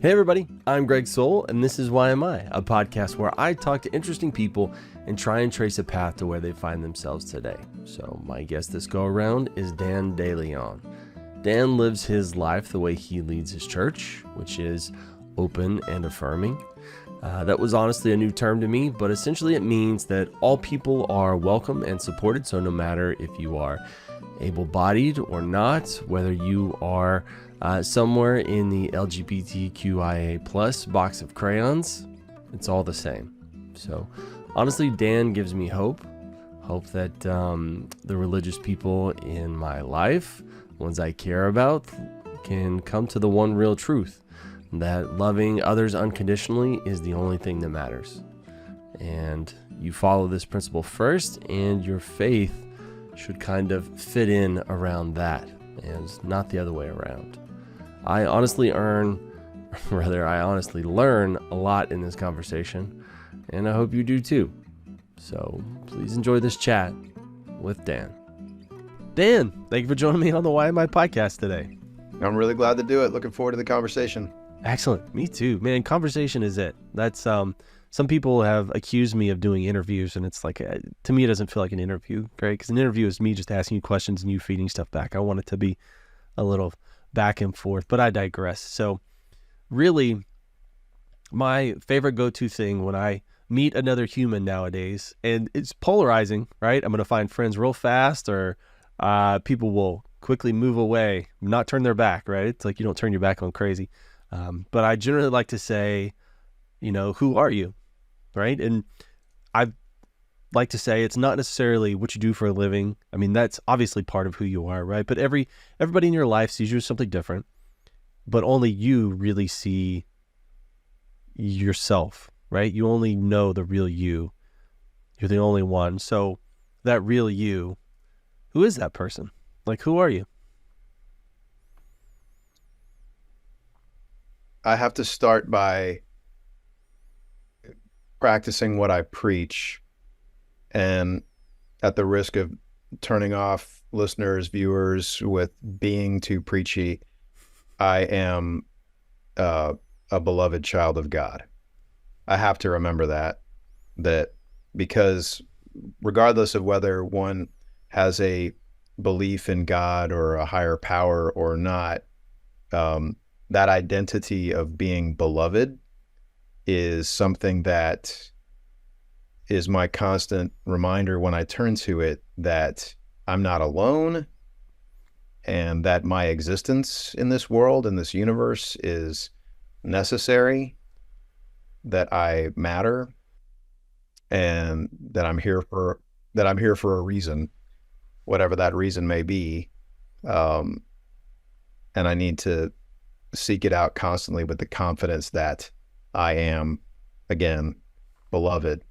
Hey everybody, I'm Greg Sowell, and this is Why Am I, a podcast where I talk to interesting people and try and trace a path to where they find themselves today. So my guest this go around is Dan DeLeon. Dan lives his life the way he leads his church, which is open and affirming. That was honestly a new term to me, but essentially it means that all people are welcome and supported. So no matter if you are able-bodied or not, whether you are somewhere in the LGBTQIA plus box of crayons, it's all the same. So honestly, Dan gives me hope that the religious people in my life, ones I care about, can come to the one real truth, that loving others unconditionally is the only thing that matters. And you follow this principle first, and your faith should kind of fit in around that and not the other way around. I honestly learn a lot in this conversation, and I hope you do too. So please enjoy this chat with Dan. Dan, thank you for joining me on the Why Am I podcast today. I'm really glad to do it. Looking forward to the conversation. Excellent. Me too, man. Conversation is it. That's some people have accused me of doing interviews, and it's like, to me, it doesn't feel like an interview, right? Because an interview is me just asking you questions and you feeding stuff back. I want it to be a little back and forth, but I digress. So really, my favorite go-to thing when I meet another human nowadays, and it's polarizing, right? I'm going to find friends real fast, or people will quickly move away, not turn their back, right? It's like you don't turn your back on crazy. But I generally like to say, who are you, right? And I like to say it's not necessarily what you do for a living. I mean, that's obviously part of who you are, right? But everybody in your life sees you as something different, but only you really see yourself, right? You only know the real you. You're the only one. So that real you, who is that person? Like, who are you? I have to start by practicing what I preach, and at the risk of turning off listeners, viewers with being too preachy, I am a beloved child of God. I have to remember that because regardless of whether one has a belief in God or a higher power or not, that identity of being beloved is something that is my constant reminder when I turn to it, that I'm not alone, and that my existence in this world, in this universe, is necessary, that I matter, and that I'm here for a reason, whatever that reason may be. And I need to seek it out constantly with the confidence that I am, again, beloved.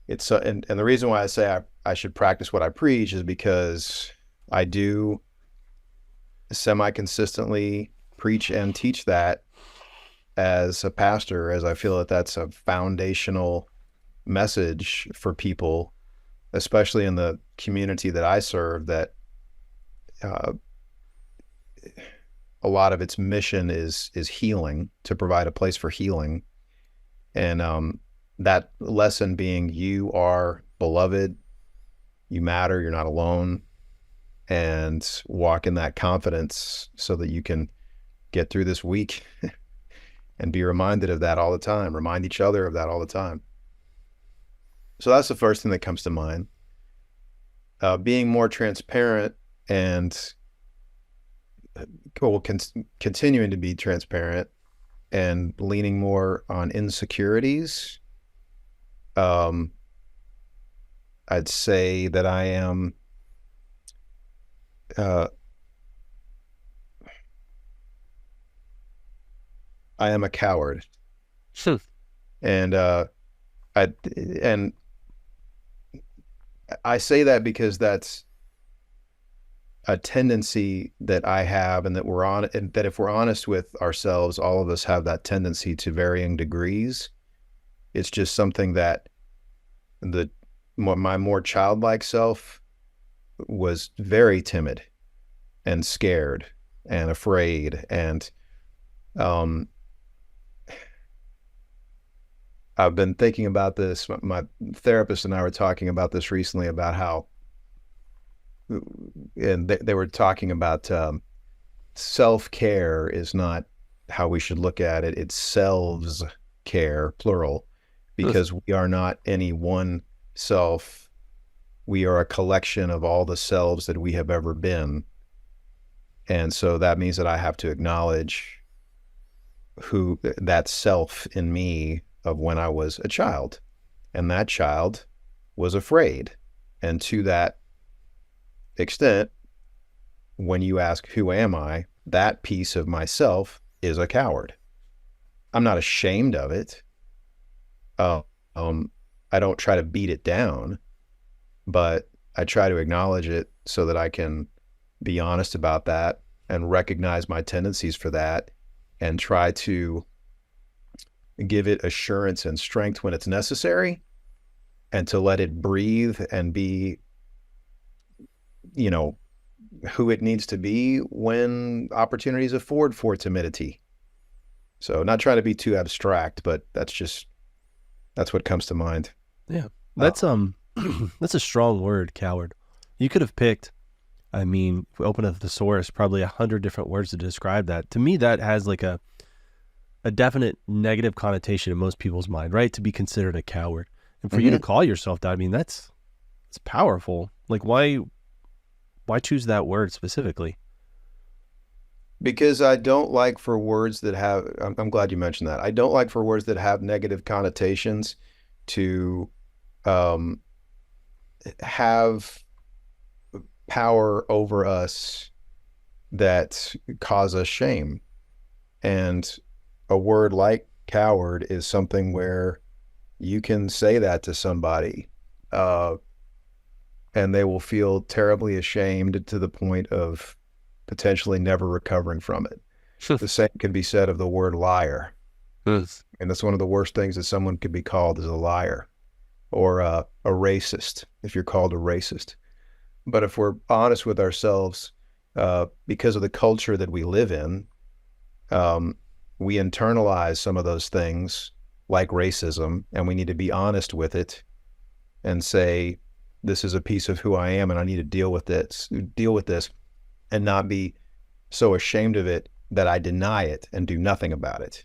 It's and the reason why I say I should practice what I preach is because I do semi-consistently preach and teach that as a pastor, as I feel that that's a foundational message for people, especially in the community that I serve, that a lot of its mission is healing, to provide a place for healing. And that lesson being, you are beloved, you matter, you're not alone, and walk in that confidence so that you can get through this week and be reminded of that all the time, remind each other of that all the time. So that's the first thing that comes to mind. Being more transparent and continuing to be transparent and leaning more on insecurities. I'd say that I am a coward. And I say that because that's a tendency that I have, and that if we're honest with ourselves, all of us have that tendency to varying degrees. It's just something that my more childlike self was very timid and scared and afraid, and I've been thinking about this. My therapist and I were talking about this recently about how, and they were talking about self-care is not how we should look at it. It's selves care, plural, because we are not any one self. We are a collection of all the selves that we have ever been. And so that means that I have to acknowledge who that self in me of when I was a child. And that child was afraid. And to that extent, when you ask, who am I? That piece of myself is a coward. I'm not ashamed of it. Uh, I don't try to beat it down, but I try to acknowledge it so that I can be honest about that and recognize my tendencies for that and try to give it assurance and strength when it's necessary and to let it breathe and be, who it needs to be when opportunities afford for timidity. So not trying to be too abstract, but that's what comes to mind. Yeah. That's that's a strong word, coward. You could have picked, if we open up the thesaurus, probably 100 different words to describe that. To me, that has like a definite negative connotation in most people's mind, right? To be considered a coward. And for you to call yourself that, it's powerful. Like why choose that word specifically? Because I don't like for words that have, I'm glad you mentioned that. I don't like for words that have negative connotations to have power over us that cause us shame. And a word like coward is something where you can say that to somebody and they will feel terribly ashamed to the point of potentially never recovering from it. The same can be said of the word liar. Yes. And that's one of the worst things that someone could be called is a liar or a racist, if you're called a racist. But if we're honest with ourselves, because of the culture that we live in, we internalize some of those things like racism, and we need to be honest with it and say, this is a piece of who I am and I need to deal with this and not be so ashamed of it that I deny it and do nothing about it.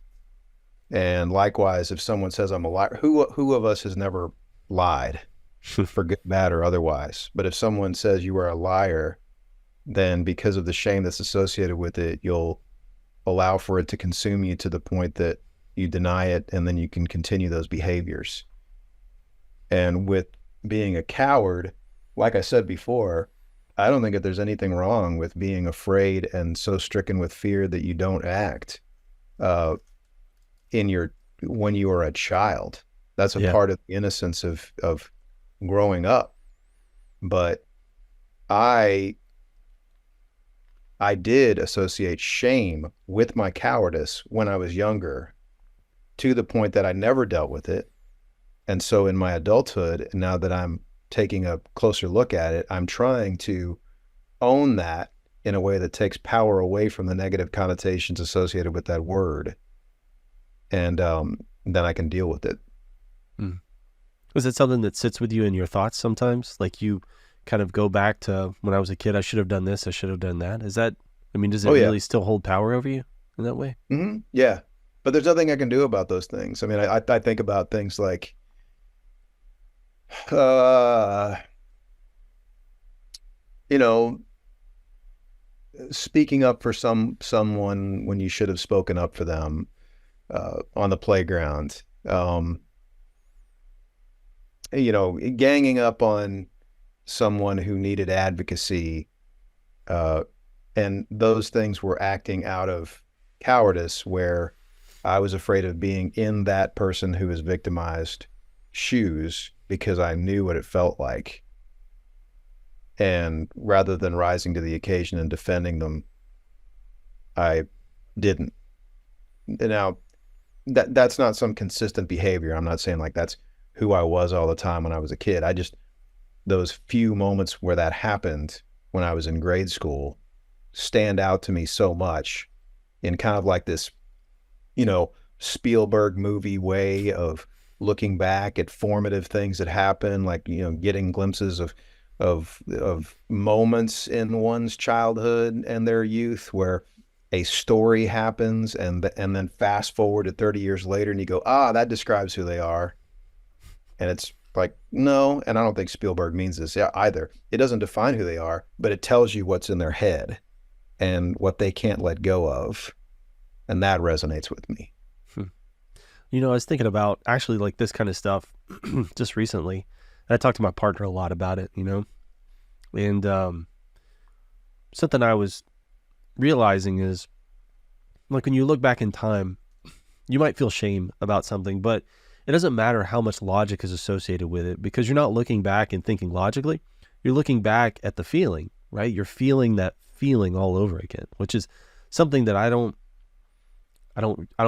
And likewise, if someone says I'm a liar, who of us has never lied for good, bad, or otherwise? But if someone says you are a liar, then because of the shame that's associated with it, you'll allow for it to consume you to the point that you deny it, and then you can continue those behaviors. And with being a coward, like I said before, I don't think that there's anything wrong with being afraid and so stricken with fear that you don't act when you are a child. That's a part of the innocence of growing up. But I did associate shame with my cowardice when I was younger, to the point that I never dealt with it. And so in my adulthood, now that I'm taking a closer look at it, I'm trying to own that in a way that takes power away from the negative connotations associated with that word. And then I can deal with it. Was it something that sits with you in your thoughts sometimes? Like you kind of go back to when I was a kid, I should have done this, I should have done that. Is that, does it really still hold power over you in that way? Mm-hmm. Yeah. But there's nothing I can do about those things. I think about things like, speaking up for someone when you should have spoken up for them on the playground, ganging up on someone who needed advocacy, and those things were acting out of cowardice, where I was afraid of being in that person who was victimized shoes because I knew what it felt like. And rather than rising to the occasion and defending them, I didn't. Now, that's not some consistent behavior. I'm not saying like that's who I was all the time when I was a kid. Those few moments where that happened when I was in grade school stand out to me so much in kind of like this, Spielberg movie way of looking back at formative things that happen, like, getting glimpses of moments in one's childhood and their youth where a story happens, and then fast forward to 30 years later and you go, that describes who they are. And it's like, no, and I don't think Spielberg means this either. It doesn't define who they are, but it tells you what's in their head and what they can't let go of. And that resonates with me. I was thinking about actually like this kind of stuff just recently. I talked to my partner a lot about it, and something I was realizing is, like, when you look back in time, you might feel shame about something, but it doesn't matter how much logic is associated with it, because you're not looking back and thinking logically. You're looking back at the feeling, right? You're feeling that feeling all over again, which is something that I don't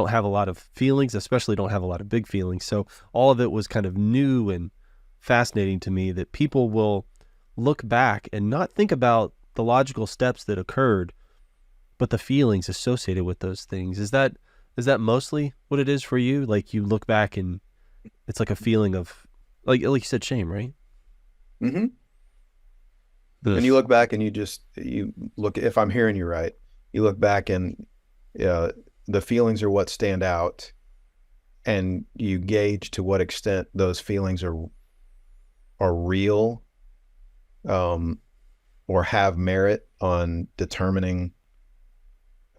have a lot of feelings, especially don't have a lot of big feelings. So all of it was kind of new and fascinating to me, that people will look back and not think about the logical steps that occurred, but the feelings associated with those things. Is that mostly what it is for you? Like, you look back and it's like a feeling of, like you said, shame, right? Mm-hmm. And you look back and you look, if I'm hearing you right, you look back and the feelings are what stand out, and you gauge to what extent those feelings are real, or have merit on determining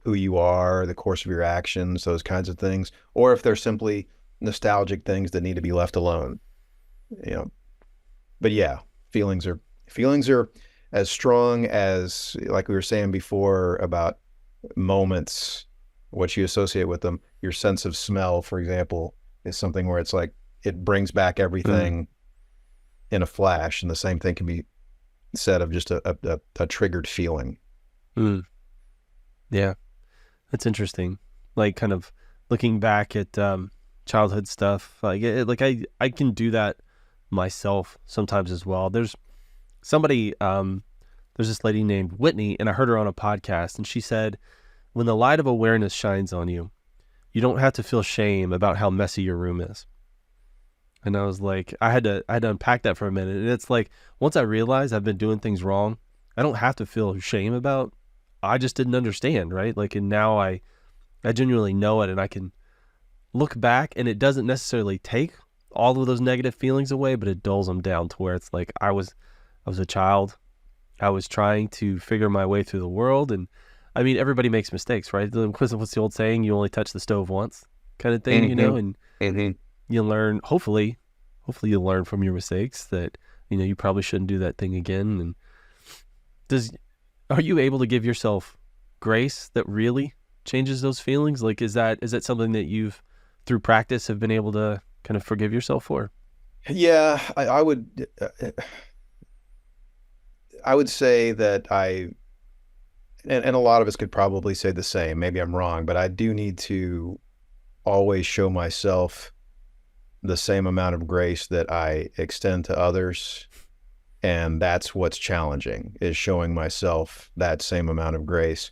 who you are, the course of your actions, those kinds of things, or if they're simply nostalgic things that need to be left alone. But yeah, feelings are as strong as, like we were saying before about moments, what you associate with them. Your sense of smell, for example, is something where it's like it brings back everything in a flash, and the same thing can be said of just a triggered feeling. Yeah, that's interesting. Like, kind of looking back at childhood stuff, like I can do that myself sometimes as well. There's somebody, there's this lady named Whitney, and I heard her on a podcast, and she said, when the light of awareness shines on you, you don't have to feel shame about how messy your room is. And I was like, I had to unpack that for a minute. And it's like, once I realized I've been doing things wrong, I don't have to feel shame about, I just didn't understand, right? Like, and now I genuinely know it, and I can look back, and it doesn't necessarily take all of those negative feelings away, but it dulls them down to where it's like, I was a child. I was trying to figure my way through the world. And I mean, everybody makes mistakes, right? What's the old saying? You only touch the stove once, kind of thing, and you learn, hopefully you'll learn from your mistakes that, you probably shouldn't do that thing again. And are you able to give yourself grace that really changes those feelings? Like, is that something that you've, through practice, have been able to kind of forgive yourself for? Yeah, I would say that and a lot of us could probably say the same. Maybe I'm wrong, but I do need to always show myself the same amount of grace that I extend to others. And that's what's challenging, is showing myself that same amount of grace.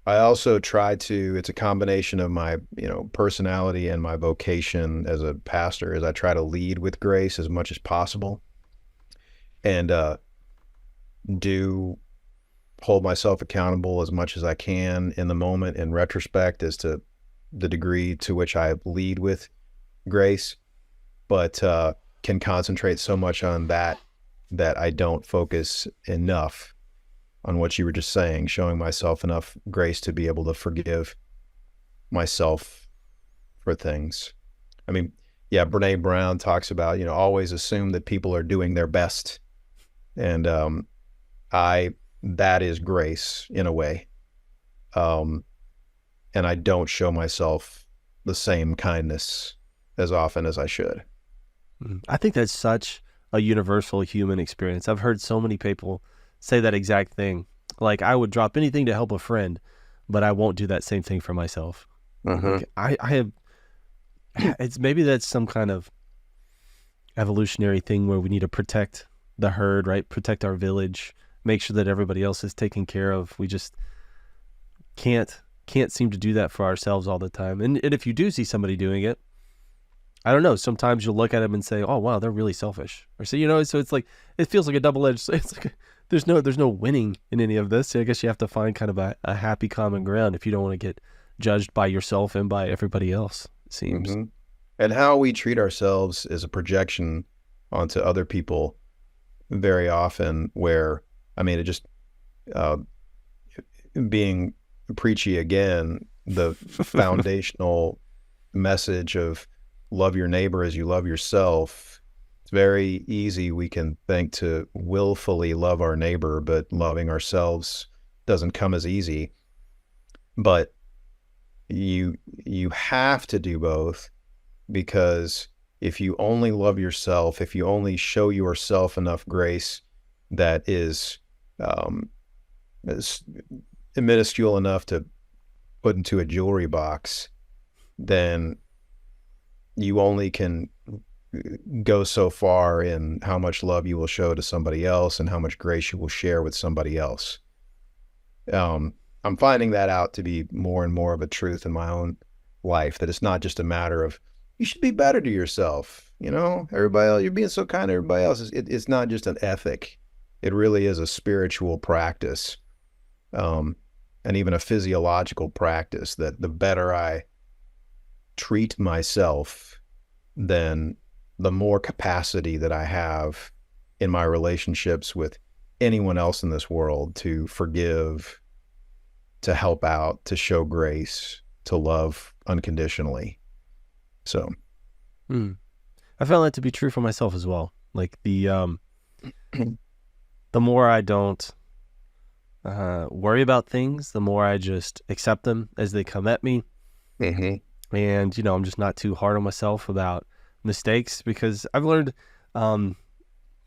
I also try to, it's a combination of my, personality and my vocation as a pastor, is I try to lead with grace as much as possible, and do hold myself accountable as much as I can in the moment, in retrospect, as to the degree to which I lead with grace, but can concentrate so much on that I don't focus enough on what you were just saying, showing myself enough grace to be able to forgive myself for things. I mean, yeah, Brene Brown talks about, always assume that people are doing their best. And that is grace in a way. And I don't show myself the same kindness as often as I should. I think that's such a universal human experience. I've heard so many people say that exact thing. Like, I would drop anything to help a friend, but I won't do that same thing for myself. Like, I have, it's, maybe that's some kind of evolutionary thing where we need to protect the herd, right? Protect our village, make sure that everybody else is taken care of. We just can't seem to do that for ourselves all the time. And if you do see somebody doing it, I don't know. Sometimes you'll look at them and say, "Oh, wow, they're really selfish," or so so it's like it feels like a double-edged. It's like there's no winning in any of this. So I guess you have to find kind of a happy common ground if you don't want to get judged by yourself and by everybody else. It seems. Mm-hmm. And how we treat ourselves is a projection onto other people very often. Where it just being preachy again, the foundational message of love your neighbor as you love yourself. It's very easy, we can think, to willfully love our neighbor, but loving ourselves doesn't come as easy. But you have to do both, because if you only love yourself, if you only show yourself enough grace that is minuscule enough to put into a jewelry box, then you only can go so far in how much love you will show to somebody else and how much grace you will share with somebody else. I'm finding that out to be more and more of a truth in my own life, that it's not just a matter of, you should be better to yourself. Everybody else, you're being so kind to everybody else. It's not just an ethic. It really is a spiritual practice, and even a physiological practice, that the better I treat myself, then the more capacity that I have in my relationships with anyone else in this world to forgive, to help out, to show grace, to love unconditionally. So I found that to be true for myself as well. Like the more I don't worry about things, the more I just accept them as they come at me. Mm-hmm. And, I'm just not too hard on myself about mistakes, because I've learned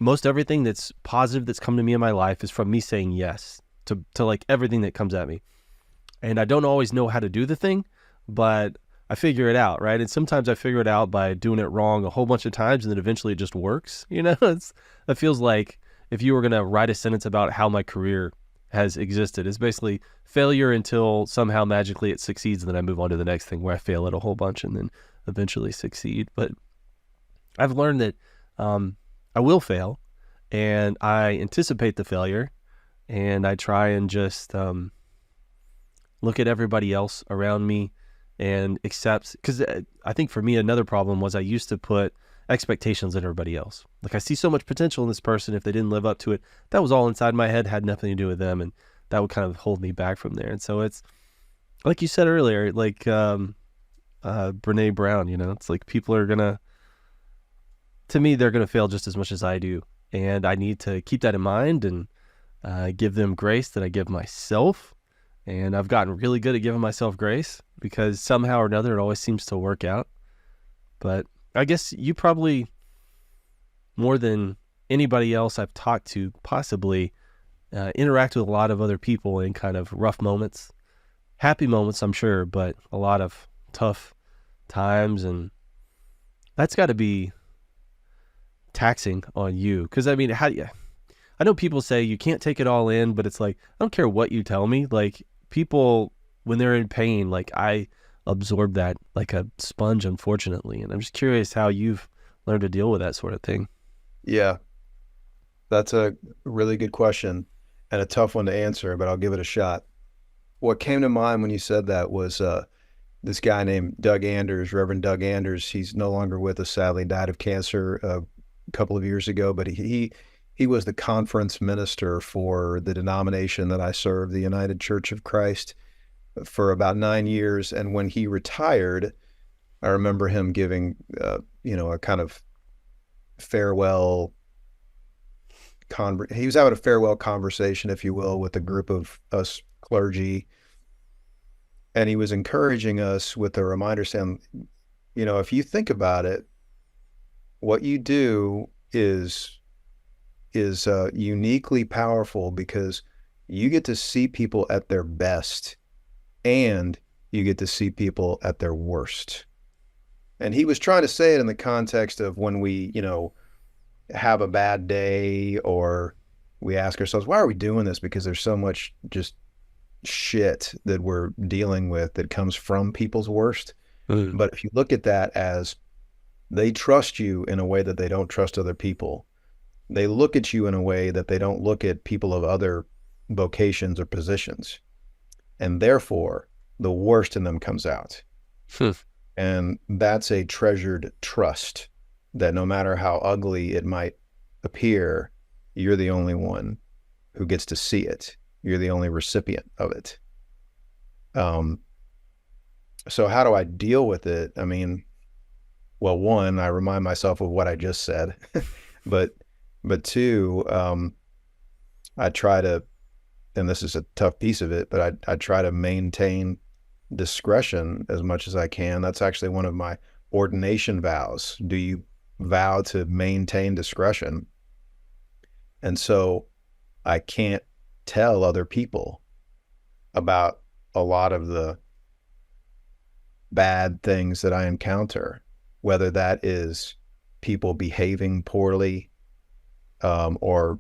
most everything that's positive that's come to me in my life is from me saying yes to like everything that comes at me. And I don't always know how to do the thing, but I figure it out, right? And sometimes I figure it out by doing it wrong a whole bunch of times, and then eventually it just works. It feels like if you were going to write a sentence about how my career has existed, it's basically failure until somehow magically it succeeds, and then I move on to the next thing where I fail at a whole bunch and then eventually succeed. But I've learned that I will fail, and I anticipate the failure, and I try and just look at everybody else around me and accept, because I think for me another problem was I used to put expectations on everybody else. Like, I see so much potential in this person. If they didn't live up to it, that was all inside my head, had nothing to do with them, and that would kind of hold me back from there. And so it's like you said earlier, like Brene Brown, it's like people are gonna, to me, they're gonna fail just as much as I do, and I need to keep that in mind and give them grace that I give myself. And I've gotten really good at giving myself grace, because somehow or another it always seems to work out. But I guess you probably, more than anybody else I've talked to, possibly interact with a lot of other people in kind of rough moments, happy moments, I'm sure, but a lot of tough times. And that's got to be taxing on you. Because, I know people say you can't take it all in, but it's like, I don't care what you tell me. Like, people, when they're in pain, like, I absorb that like a sponge, unfortunately. And I'm just curious how you've learned to deal with that sort of thing. Yeah, that's a really good question and a tough one to answer, but I'll give it a shot. What came to mind when you said that was this guy named Doug Anders, Reverend Doug Anders. He's no longer with us, sadly, died of cancer a couple of years ago, but he was the conference minister for the denomination that I serve, the United Church of Christ, for about 9 years. And when he retired, I remember him giving, a kind of farewell. He was having a farewell conversation, if you will, with a group of us clergy. And he was encouraging us with a reminder saying, if you think about it, what you do is uniquely powerful, because you get to see people at their best and you get to see people at their worst. And he was trying to say it in the context of when we, have a bad day, or we ask ourselves, why are we doing this? Because there's so much just shit that we're dealing with that comes from people's worst. But if you look at that as They trust you in a way that they don't trust other people. They look at you in a way that they don't look at people of other vocations or positions. And therefore, the worst in them comes out. Hmm. And that's a treasured trust that no matter how ugly it might appear, you're the only one who gets to see it. You're the only recipient of it. So how do I deal with it? I mean, well, one, I remind myself of what I just said, but two, I try to, and this is a tough piece of it, but I try to maintain discretion as much as I can. That's actually one of my ordination vows. Do you vow to maintain discretion? And so I can't tell other people about a lot of the bad things that I encounter, whether that is people behaving poorly, or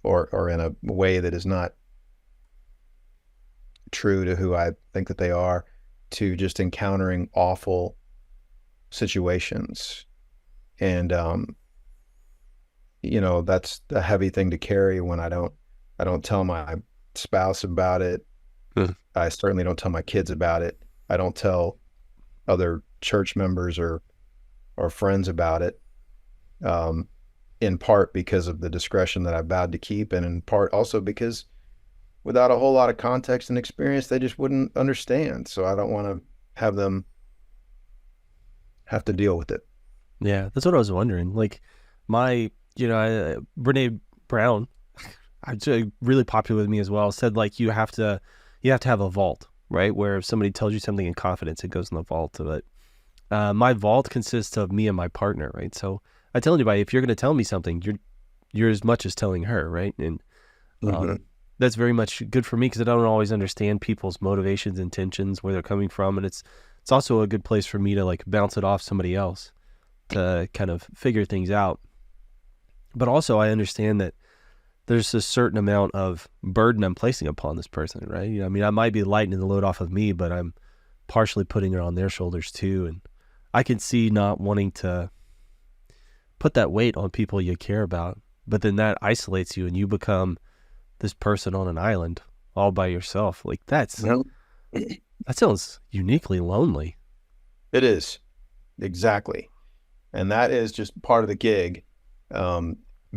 in a way that is not true to who I think that they are, to just encountering awful situations. And that's a heavy thing to carry when I don't tell my spouse about it. Hmm. I certainly don't tell my kids about it. I don't tell other church members or friends about it, in part because of the discretion that I vowed to keep, and in part also because without a whole lot of context and experience, they just wouldn't understand. So I don't want to have them have to deal with it. Yeah, that's what I was wondering. Like Brene Brown, actually really popular with me as well, said like you have to have a vault, right? Where if somebody tells you something in confidence, it goes in the vault of it. My vault consists of me and my partner, right? So I tell anybody, if you're going to tell me something, you're as much as telling her, right? And that's very much good for me because I don't always understand people's motivations, intentions, where they're coming from, and it's also a good place for me to like bounce it off somebody else to kind of figure things out. But also I understand that there's a certain amount of burden I'm placing upon this person, right? I mean, I might be lightening the load off of me, but I'm partially putting it on their shoulders too. And I can see not wanting to put that weight on people you care about, but then that isolates you and you become this person on an island all by yourself. Like that sounds uniquely lonely. It is. Exactly. And that is just part of the gig.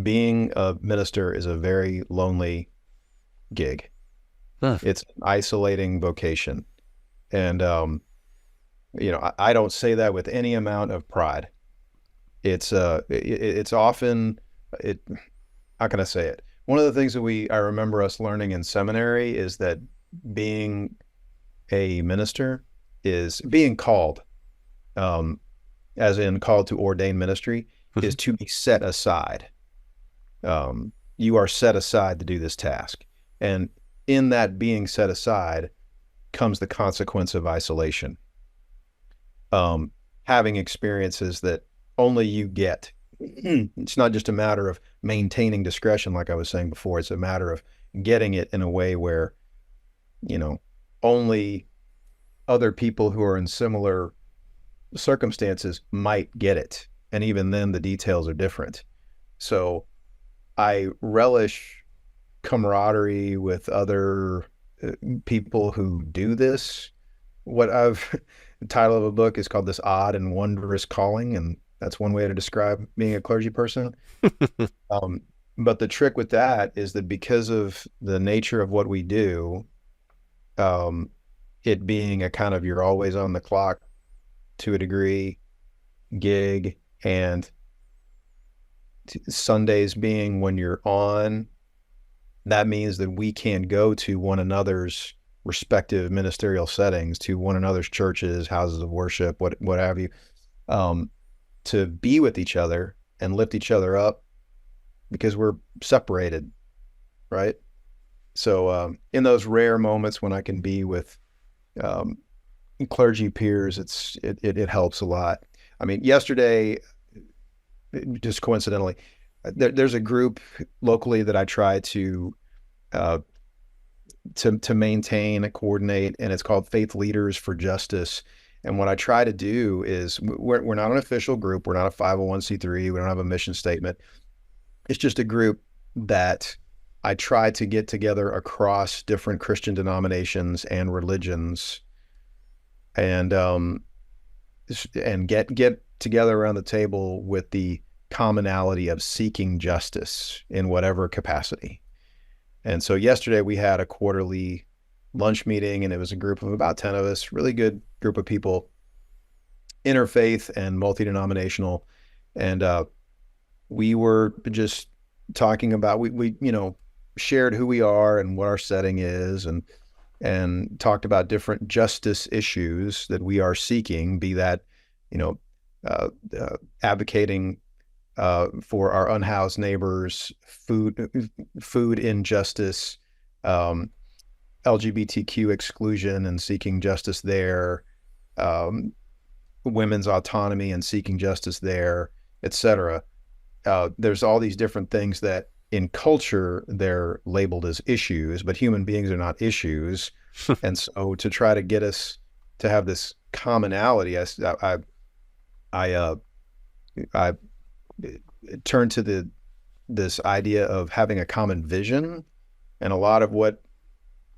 Being a minister is a very lonely gig. Huh. It's an isolating vocation. And, I don't say that with any amount of pride. It's often, how can I say it? One of the things that I remember us learning in seminary is that being a minister is being called, as in called to ordain ministry, is to be set aside. You are set aside to do this task. And in that being set aside comes the consequence of isolation. Having experiences that only you get. It's not just a matter of maintaining discretion, like I was saying before. It's a matter of getting it in a way where, only other people who are in similar circumstances might get it. And even then, the details are different. So I relish camaraderie with other people who do this. The title of a book is called This Odd and Wondrous Calling, and that's one way to describe being a clergy person. But the trick with that is that because of the nature of what we do, it being a kind of you're always on the clock to a degree gig, and Sundays being when you're on, that means that we can go to one another's respective ministerial settings, to one another's churches, houses of worship, what have you, to be with each other and lift each other up because we're separated, right? So in those rare moments when I can be with clergy peers, it helps a lot. I mean, yesterday, just coincidentally, there's a group locally that I try to maintain and coordinate, and it's called Faith Leaders for Justice. And what I try to do is we're not an official group. We're not a 501c3. We don't have a mission statement. It's just a group that I try to get together across different Christian denominations and religions, and get together around the table with the commonality of seeking justice in whatever capacity. And so yesterday we had a quarterly lunch meeting, and it was a group of about 10 of us, really good group of people, interfaith and multi-denominational. And we were just talking about, we shared who we are and what our setting is, and talked about different justice issues that we are seeking, be that, advocating for our unhoused neighbors, food injustice, LGBTQ exclusion and seeking justice there, women's autonomy and seeking justice there, etc. There's all these different things that in culture they're labeled as issues, but human beings are not issues. And so to try to get us to have this commonality, I turn to this idea of having a common vision. And a lot of what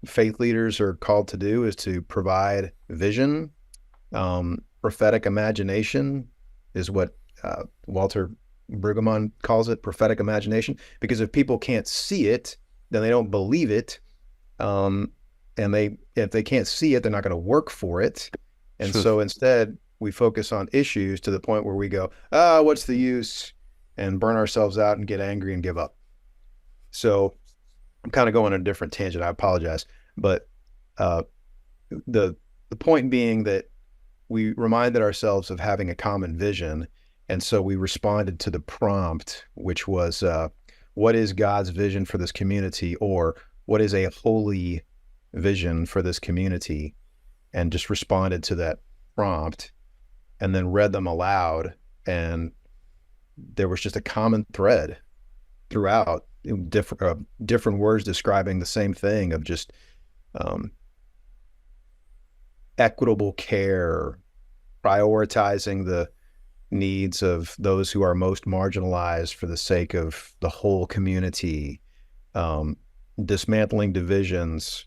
faith leaders are called to do is to provide vision. Prophetic imagination is what Walter Brueggemann calls it, prophetic imagination, because if people can't see it, then they don't believe it. And if they can't see it, they're not going to work for it. And so instead we focus on issues to the point where we go, what's the use, and burn ourselves out and get angry and give up. So I'm kind of going on a different tangent. I apologize. But the point being that we reminded ourselves of having a common vision. And so we responded to the prompt, which was, what is God's vision for this community? Or what is a holy vision for this community? And just responded to that prompt and then read them aloud. And there was just a common thread throughout, different words describing the same thing of just equitable care, prioritizing the needs of those who are most marginalized for the sake of the whole community, dismantling divisions,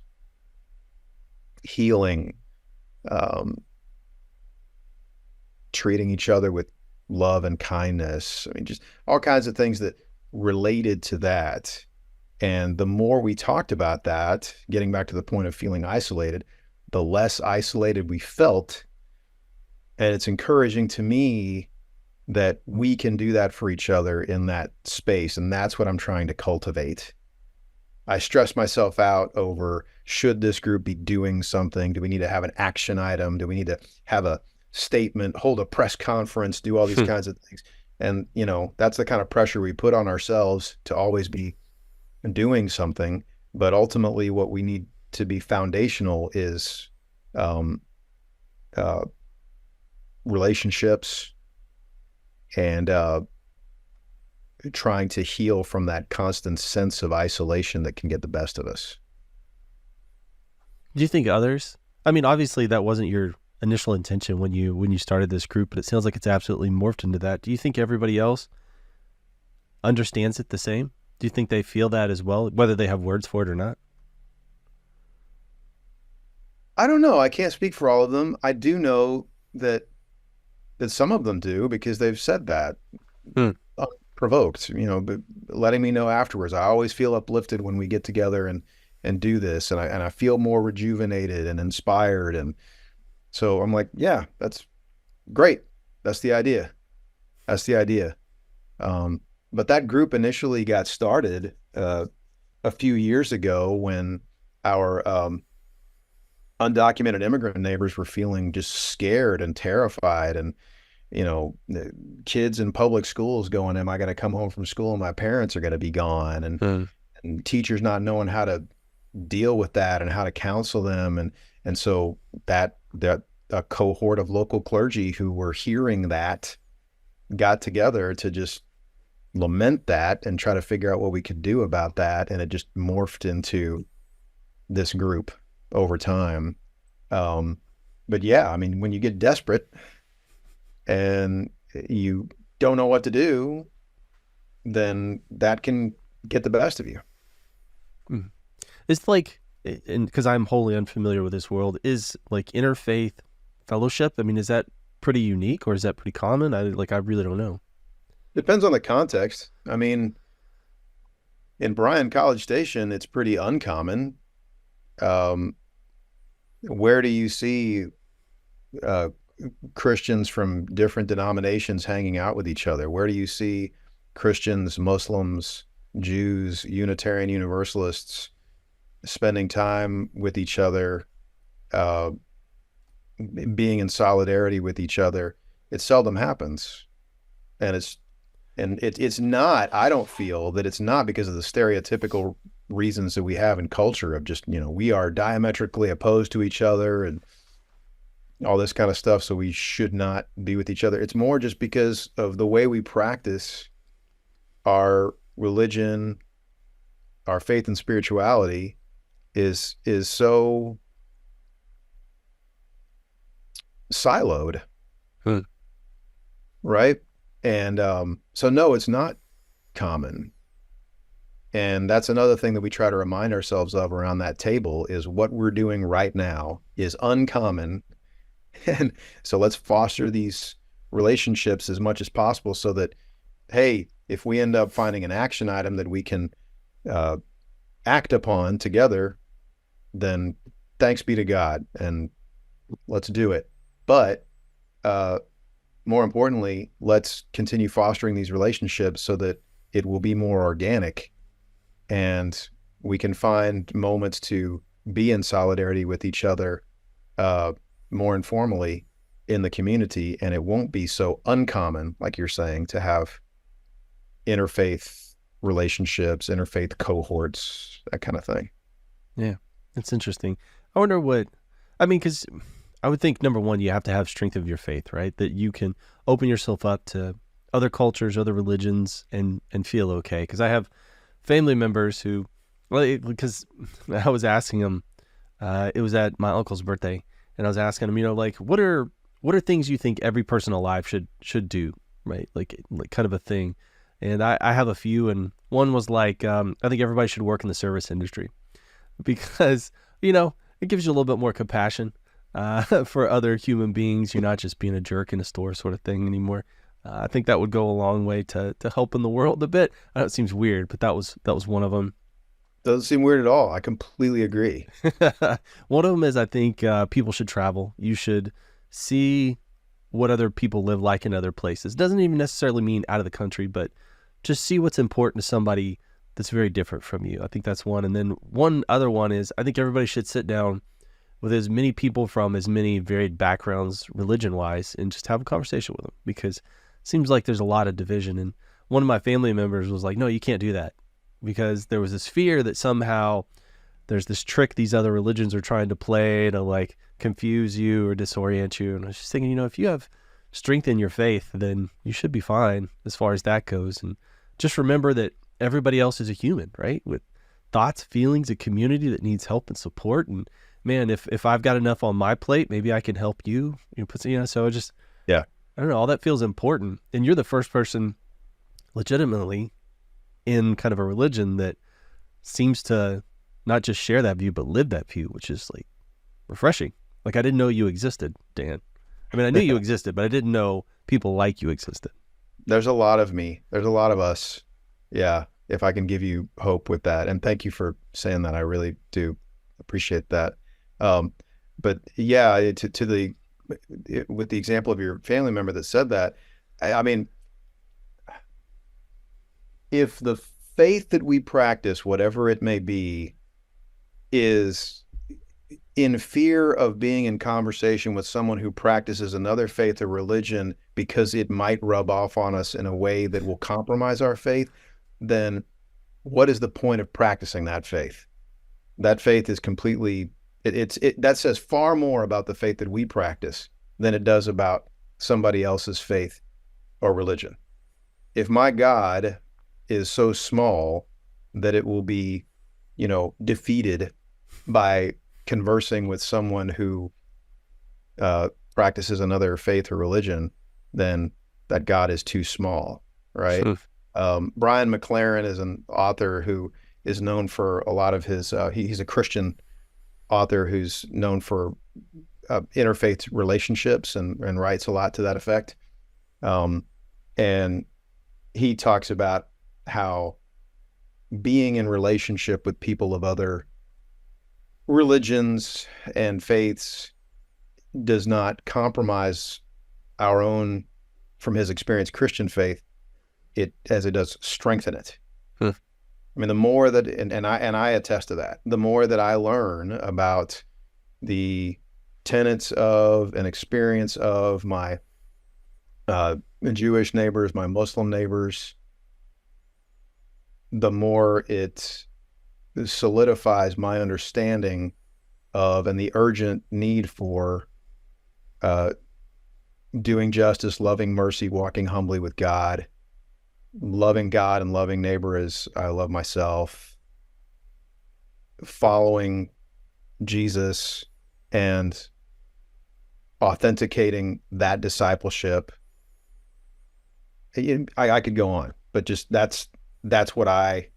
healing, treating each other with love and kindness. I mean, just all kinds of things that related to that. And the more we talked about that, getting back to the point of feeling isolated, the less isolated we felt. And it's encouraging to me that we can do that for each other in that space. And that's what I'm trying to cultivate. I stress myself out over, should this group be doing something? Do we need to have an action item? Do we need to have a statement, hold a press conference, do all these kinds of things? And, that's the kind of pressure we put on ourselves to always be doing something. But ultimately what we need to be foundational is relationships and trying to heal from that constant sense of isolation that can get the best of us. Do you think others, I mean, obviously that wasn't your initial intention when you started this group, but it sounds like it's absolutely morphed into that. Do you think everybody else understands it the same? Do you think they feel that as well, whether they have words for it or not? I don't know. I can't speak for all of them. I do know that some of them do, because they've said that provoked, but letting me know afterwards. I always feel uplifted when we get together and do this. And I feel more rejuvenated and inspired. And so I'm like, yeah, that's great. That's the idea. But that group initially got started a few years ago when our undocumented immigrant neighbors were feeling just scared and terrified, and the kids in public schools going, am I going to come home from school and my parents are going to be gone, and teachers not knowing how to deal with that and how to counsel them, and so that a cohort of local clergy who were hearing that got together to just lament that and try to figure out what we could do about that, and it just morphed into this group over time. but yeah, I mean, when you get desperate and you don't know what to do, then that can get the best of you. Mm. It's like, and because I'm wholly unfamiliar with this world, is like interfaith fellowship. I mean, is that pretty unique or is that pretty common? I really don't know. Depends on the context. I mean, in Bryan College Station, it's pretty uncommon. Um, where do you see uh, Christians from different denominations hanging out with each other? Where do you see Christians, Muslims, Jews, Unitarian Universalists spending time with each other, uh, being in solidarity with each other? It seldom happens, and it's not. I don't feel that it's not because of the stereotypical reasons that we have in culture of just, we are diametrically opposed to each other and all this kind of stuff, so we should not be with each other. It's more just because of the way we practice our religion, our faith and spirituality is so siloed, Hmm. right? And so no, it's not common. And that's another thing that we try to remind ourselves of around that table is what we're doing right now is uncommon. And so let's foster these relationships as much as possible so that, hey, if we end up finding an action item that we can act upon together, then thanks be to God and let's do it. But more importantly, let's continue fostering these relationships so that it will be more organic and we can find moments to be in solidarity with each other more informally in the community, and it won't be so uncommon, like you're saying, to have interfaith relationships, interfaith cohorts, that kind of thing. Yeah, it's interesting. I wonder because I would think number one, you have to have strength of your faith, right? That you can open yourself up to other cultures, other religions, and feel okay. Because I have family members who, because I was asking them, it was at my uncle's birthday, and I was asking him, what are things you think every person alive should do, right? Like kind of a thing. And I have a few, and one was like, I think everybody should work in the service industry because, it gives you a little bit more compassion for other human beings. You're not just being a jerk in a store sort of thing anymore. I think that would go a long way to helping the world a bit. I know it seems weird, but that was one of them. Doesn't seem weird at all. I completely agree. One of them is I think people should travel. You should see what other people live like in other places. Doesn't even necessarily mean out of the country, but just see what's important to somebody that's very different from you. I think that's one. And then one other one is I think everybody should sit down with as many people from as many varied backgrounds religion-wise and just have a conversation with them, because it seems like there's a lot of division. And one of my family members was like, no, you can't do that, because there was this fear that somehow there's this trick these other religions are trying to play to like confuse you or disorient you. And I was just thinking, if you have strength in your faith, then you should be fine as far as that goes. And just remember that everybody else is a human, right? With thoughts, feelings, a community that needs help and support. And man, if I've got enough on my plate, maybe I can help you. So just, Yeah. I don't know, all that feels important. And you're the first person legitimately in kind of a religion that seems to not just share that view, but live that view, which is like refreshing. Like I didn't know you existed, Dan. I mean, I knew you existed, but I didn't know people like you existed. There's a lot of me. There's a lot of us. Yeah. If I can give you hope with that. And thank you for saying that. I really do appreciate that. But yeah, with the example of your family member that said that, I mean, if the faith that we practice, whatever it may be, is in fear of being in conversation with someone who practices another faith or religion because it might rub off on us in a way that will compromise our faith, then what is the point of practicing that faith? That faith is completely, that says far more about the faith that we practice than it does about somebody else's faith or religion. If my God is so small that it will be, defeated by conversing with someone who practices another faith or religion, then that God is too small, right? Brian McLaren is an author who is known for a lot of his, he's a Christian author who's known for interfaith relationships and writes a lot to that effect. And he talks about how being in relationship with people of other religions and faiths does not compromise our own, from his experience, Christian faith, as it does strengthen it. I mean, the more that, and I attest to that, the more that I learn about the tenets of and experience of my Jewish neighbors, my Muslim neighbors, the more it solidifies my understanding of and the urgent need for doing justice, loving mercy, walking humbly with God, loving God and loving neighbor as I love myself, following Jesus and authenticating that discipleship. I could go on, but just that's what I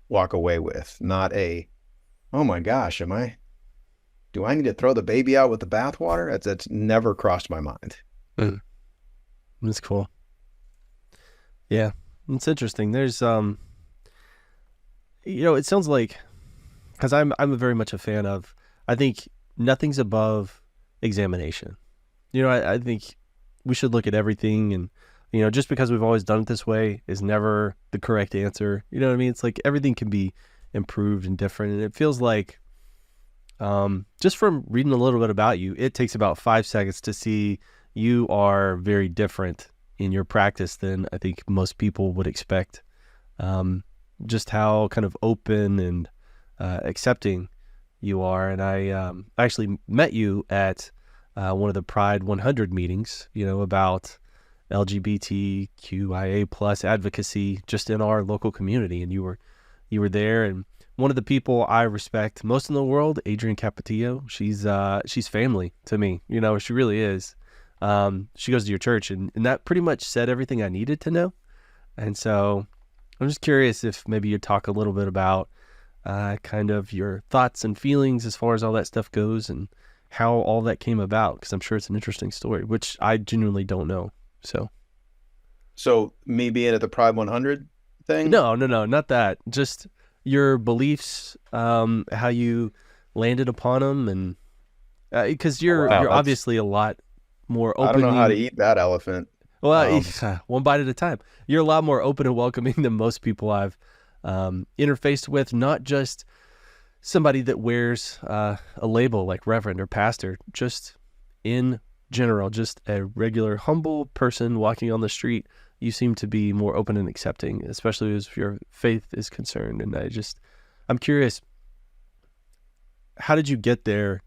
walk away with, not oh my gosh, do I need to throw the baby out with the bathwater? That's never crossed my mind. That's cool. Yeah, it's interesting. There's, it sounds like, because I'm very much a fan of, I think nothing's above examination. I think we should look at everything, and, just because we've always done it this way is never the correct answer. You know what I mean? It's like everything can be improved and different. And it feels like, just from reading a little bit about you, it takes about 5 seconds to see you are very different in your practice than I think most people would expect. Just how kind of open and accepting you are. And I actually met you at one of the Pride 100 meetings, about LGBTQIA plus advocacy just in our local community. And you were there, and one of the people I respect most in the world, Adrienne Capetillo, she's family to me. She really is. She goes to your church, and that pretty much said everything I needed to know. And so I'm just curious if maybe you'd talk a little bit about kind of your thoughts and feelings as far as all that stuff goes and how all that came about, because I'm sure it's an interesting story, which I genuinely don't know. So me being at the Pride 100 thing? No, not that. Just your beliefs, how you landed upon them, and because you're obviously a lot more open. I don't know how to eat that elephant. Well, one bite at a time. You're a lot more open and welcoming than most people I've interfaced with, not just somebody that wears a label like reverend or pastor, just in general, just a regular humble person walking on the street. You seem to be more open and accepting, especially as your faith is concerned. And I'm curious, how did you get there,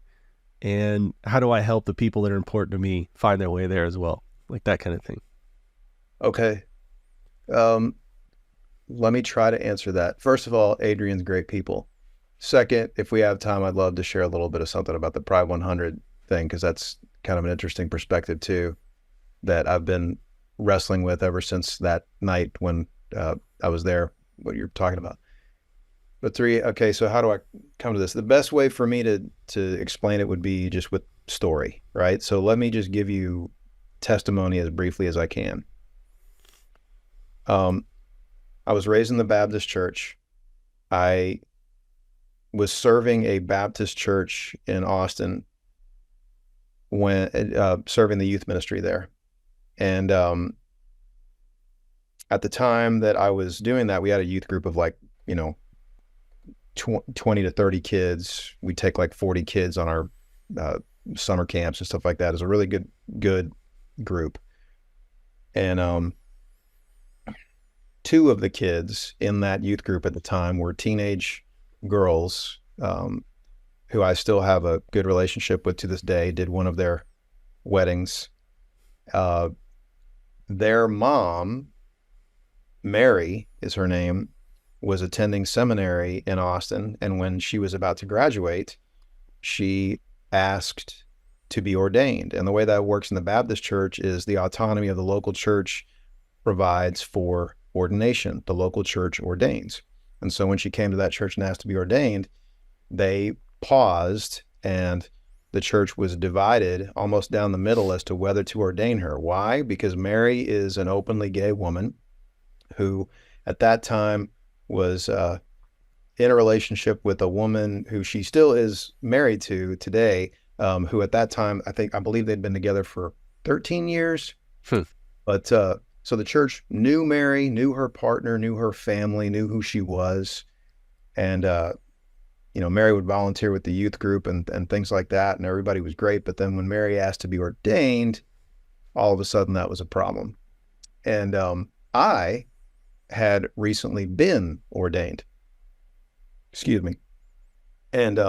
and how do I help the people that are important to me find their way there as well? Like that kind of thing. Okay. Let me try to answer that. First of all, Adrienne's great people. Second, if we have time, I'd love to share a little bit of something about the Pride 100 thing, because that's kind of an interesting perspective too, that I've been wrestling with ever since that night when I was there, what you're talking about. But okay, so how do I come to this? The best way for me to explain it would be just with story, right? So let me just give you testimony as briefly as I can. I was raised in the Baptist church. I was serving a Baptist church in Austin when serving the youth ministry there. And at the time that I was doing that, we had a youth group of 20 to 30 kids. We take 40 kids on our summer camps and stuff like that. It was a really good group. And two of the kids in that youth group at the time were teenage girls who I still have a good relationship with to this day. Did one of their weddings. Their mom, Mary is her name, was attending seminary in Austin. And when she was about to graduate, she asked to be ordained. And the way that works in the Baptist church is the autonomy of the local church provides for ordination. The local church ordains. And so when she came to that church and asked to be ordained, they paused, and the church was divided almost down the middle as to whether to ordain her. Why? Because Mary is an openly gay woman who at that time was in a relationship with a woman who she still is married to today, who at that time, I believe they'd been together for 13 years. But so the church knew Mary, knew her partner, knew her family, knew who she was. And, Mary would volunteer with the youth group and things like that. And everybody was great. But then when Mary asked to be ordained, all of a sudden that was a problem. And I had recently been ordained. Excuse me. And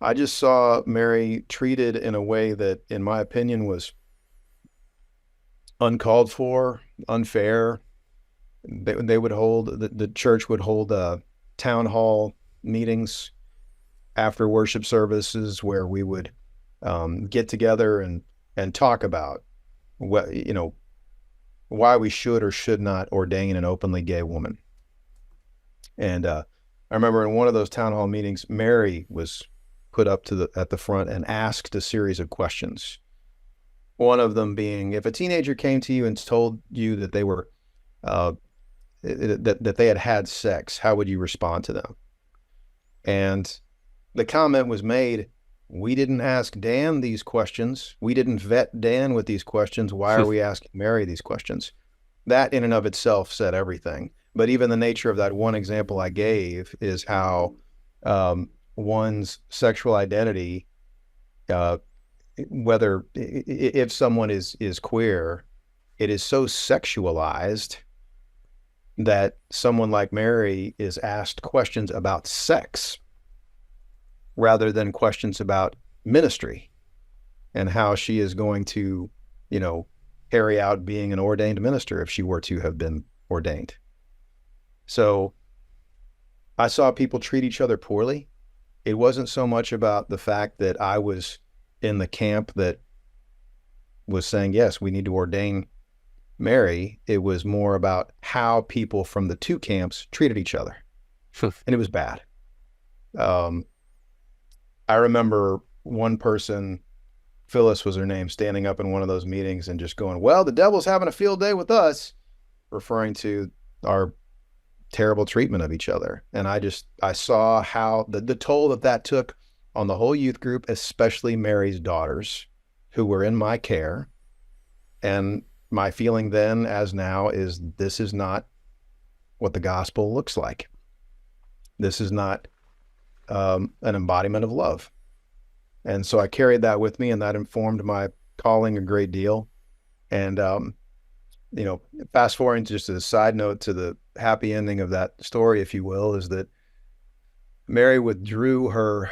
I just saw Mary treated in a way that, in my opinion, was uncalled for, unfair. They would hold, the church would hold town hall meetings after worship services where we would get together and talk about what, why we should or should not ordain an openly gay woman. And I remember in one of those town hall meetings, Mary was put up at the front and asked a series of questions. One of them being, if a teenager came to you and told you that they were that they had sex, how would you respond to them? And the comment was made, we didn't ask Dan these questions. We didn't vet Dan with these questions. Why are we asking Mary these questions? That in and of itself said everything. But even the nature of that one example I gave is how one's sexual identity, whether if someone is queer, it is so sexualized that someone like Mary is asked questions about sex rather than questions about ministry and how she is going to, carry out being an ordained minister if she were to have been ordained. So I saw people treat each other poorly. It wasn't so much about the fact that I was in the camp that was saying, yes, we need to ordain Mary. It was more about how people from the two camps treated each other. And it was bad. I remember one person, Phyllis was her name, standing up in one of those meetings and just going, well, the devil's having a field day with us, referring to our terrible treatment of each other. And I saw how the toll that took on the whole youth group, especially Mary's daughters who were in my care. And my feeling then as now is this is not what the gospel looks like. This is not an embodiment of love. And so I carried that with me, and that informed my calling a great deal. And, fast forwarding to just a side note to the happy ending of that story, if you will, is that Mary withdrew her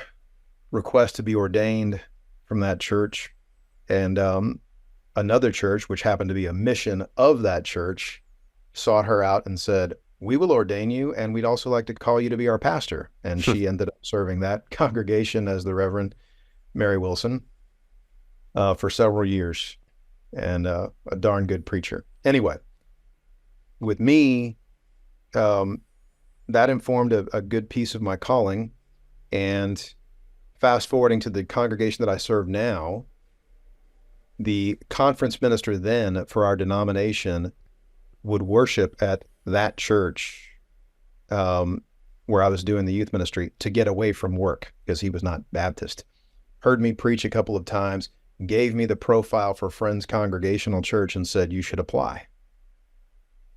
request to be ordained from that church. And another church, which happened to be a mission of that church, sought her out and said, we will ordain you, and we'd also like to call you to be our pastor. And she ended up serving that congregation as the Reverend Mary Wilson for several years, and a darn good preacher. Anyway, with me, that informed a good piece of my calling. And fast forwarding to the congregation that I serve now, the conference minister then for our denomination would worship at that church where I was doing the youth ministry to get away from work because he was not Baptist. Heard me preach a couple of times, gave me the profile for Friends Congregational Church and said, you should apply.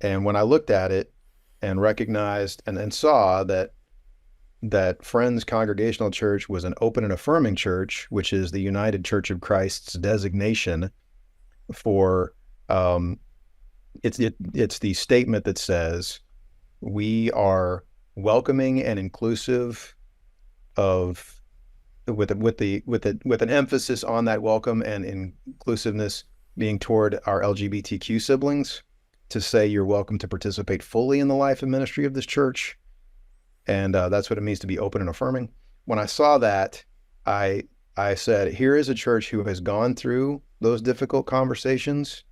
And when I looked at it and recognized and saw that Friends Congregational Church was an open and affirming church, which is the United Church of Christ's designation for, it's the statement that says we are welcoming and inclusive of, with an emphasis on that welcome and inclusiveness being toward our LGBTQ siblings, to say you're welcome to participate fully in the life and ministry of this church. And that's what it means to be open and affirming. When I saw that, I I said, here is a church who has gone through those difficult conversations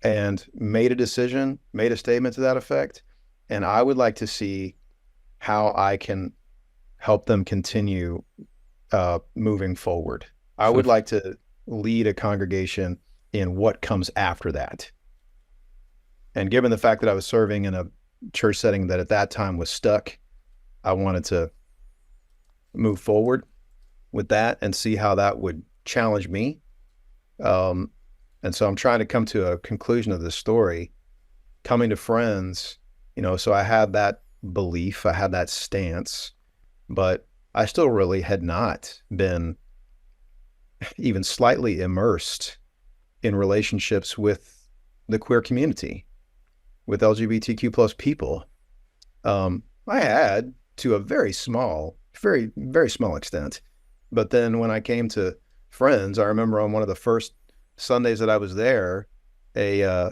and made a decision, made a statement to that effect. And I would like to see how I can help them continue moving forward. I would like to lead a congregation in what comes after that. And given the fact that I was serving in a church setting that at that time was stuck, I wanted to move forward with that and see how that would challenge me. And so I'm trying to come to a conclusion of this story, coming to Friends, so I had that belief, I had that stance, but I still really had not been even slightly immersed in relationships with the queer community, with LGBTQ plus people. I had to a very small, very, very small extent. But then when I came to Friends, I remember on one of the first Sundays that I was there, a